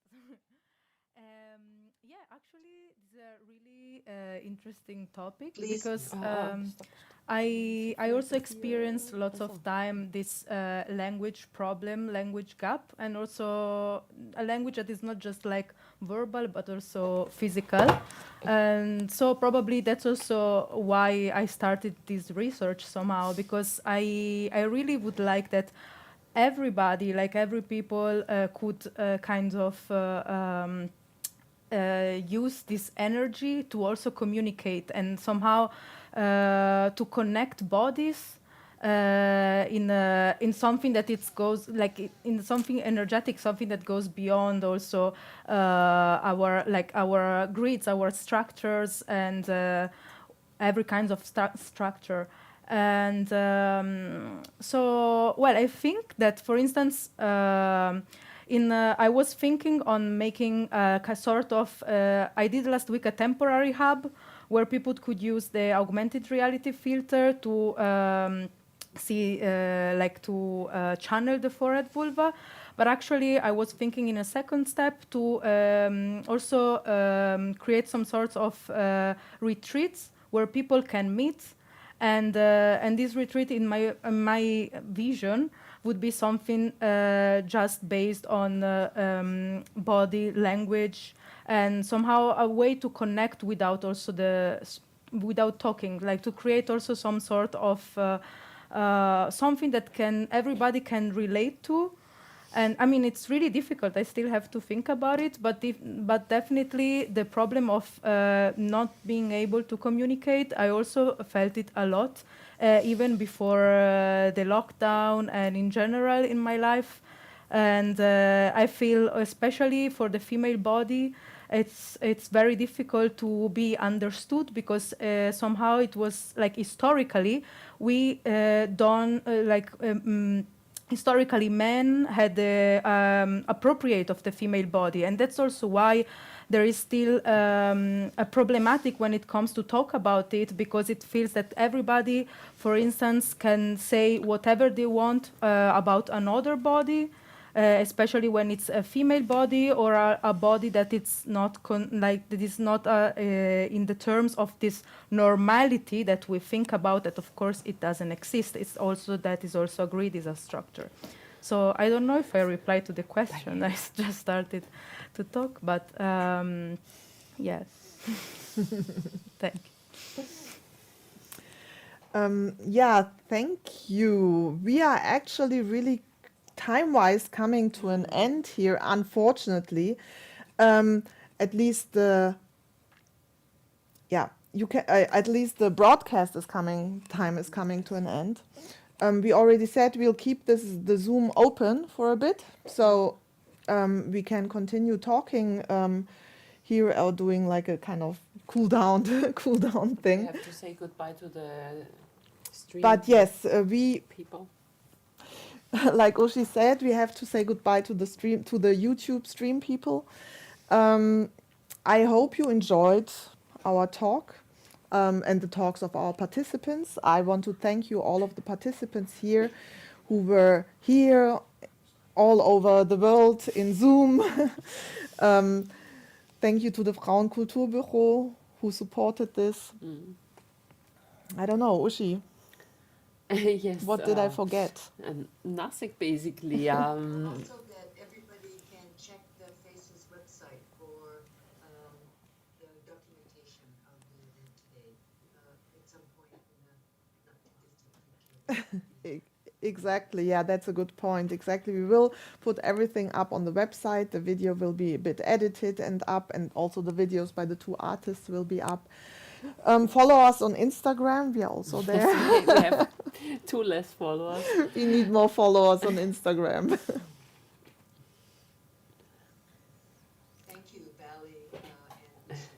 Yeah, actually, it's a really interesting topic. Please. Because I also experienced lots of time this language problem, language gap, and also a language that is not just like verbal but also physical. And so probably that's also why I started this research somehow, because I really would like that everybody, like every people, could kind of use this energy to also communicate and somehow to connect bodies in something that it goes like in something energetic, something that goes beyond also our grids, our structures, and every kind of structure. And so, well, I think that, for instance, I was thinking on making a sort of, I did last week a temporary hub where people could use the augmented reality filter to channel the forehead vulva. But actually, I was thinking in a second step to also create some sorts of retreats where people can meet. And this retreat, in my vision, would be something just based on body language and somehow a way to connect without also without talking, like to create also some sort of something that everybody can relate to. And I mean, it's really difficult. I still have to think about it, but definitely the problem of not being able to communicate, I also felt it a lot, even before the lockdown and in general in my life. And I feel, especially for the female body, it's very difficult to be understood because somehow it was like historically we don't historically, men had the appropriate of the female body, and that's also why there is still a problematic when it comes to talk about it, because it feels that everybody, for instance, can say whatever they want about another body, especially when it's a female body or a body that it's not that is not in the terms of this normality that we think about. That of course it doesn't exist. It's also that is also agreed is a structure. So I don't know if I replied to the question. I just started to talk, but yes. Thank you. Yeah, thank you. We are actually really time-wise coming to an end here, unfortunately. At least the at least the broadcast time is coming to an end. We already said we'll keep the Zoom open for a bit, so we can continue talking here or doing like a kind of cool down thing. We have to say goodbye to the stream. But yes, people. Like Oshi said, we have to say goodbye to the YouTube stream people. I hope you enjoyed our talk and the talks of our participants. I want to thank you, all of the participants here who were here all over the world in Zoom. Thank you to the Frauenkulturbüro who supported this. I don't know, Uschi. Yes. What did I forget? Nothing, basically. Also that everybody can check the FACES website for the documentation of the event today at some point in the not too distant future. Exactly. Yeah, that's a good point. Exactly. We will put everything up on the website. The video will be a bit edited and up, and also the videos by the two artists will be up. Follow us on Instagram. We are also there. We have 2 less followers. We need more followers on Instagram. Thank you, Vali and Lisa,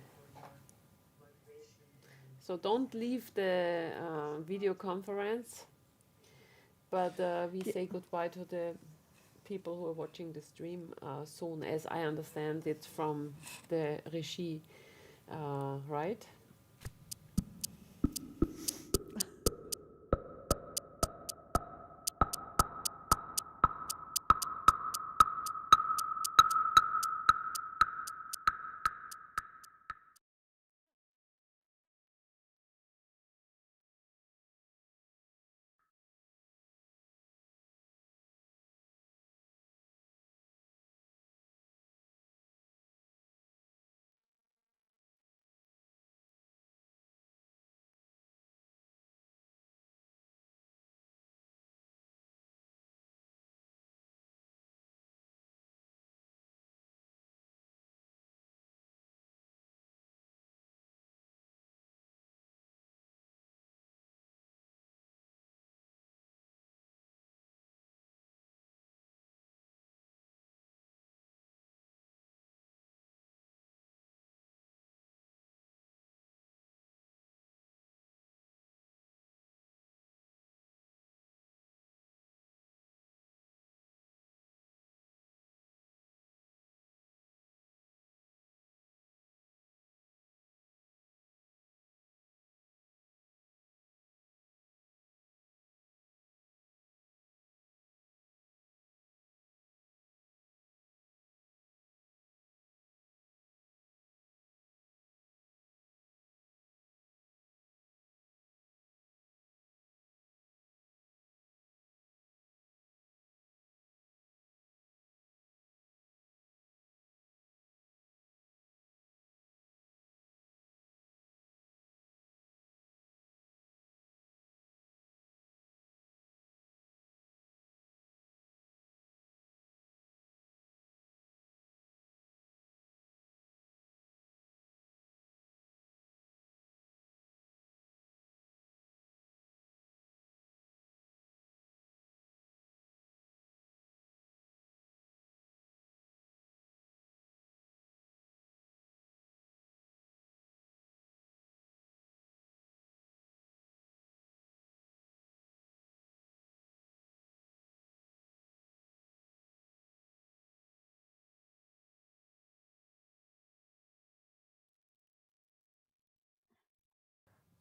for your motivation. So don't leave the video conference, but we say goodbye to the people who are watching the stream soon, as I understand it from the regie, right?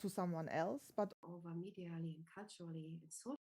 to someone else, but over medially and culturally and socially.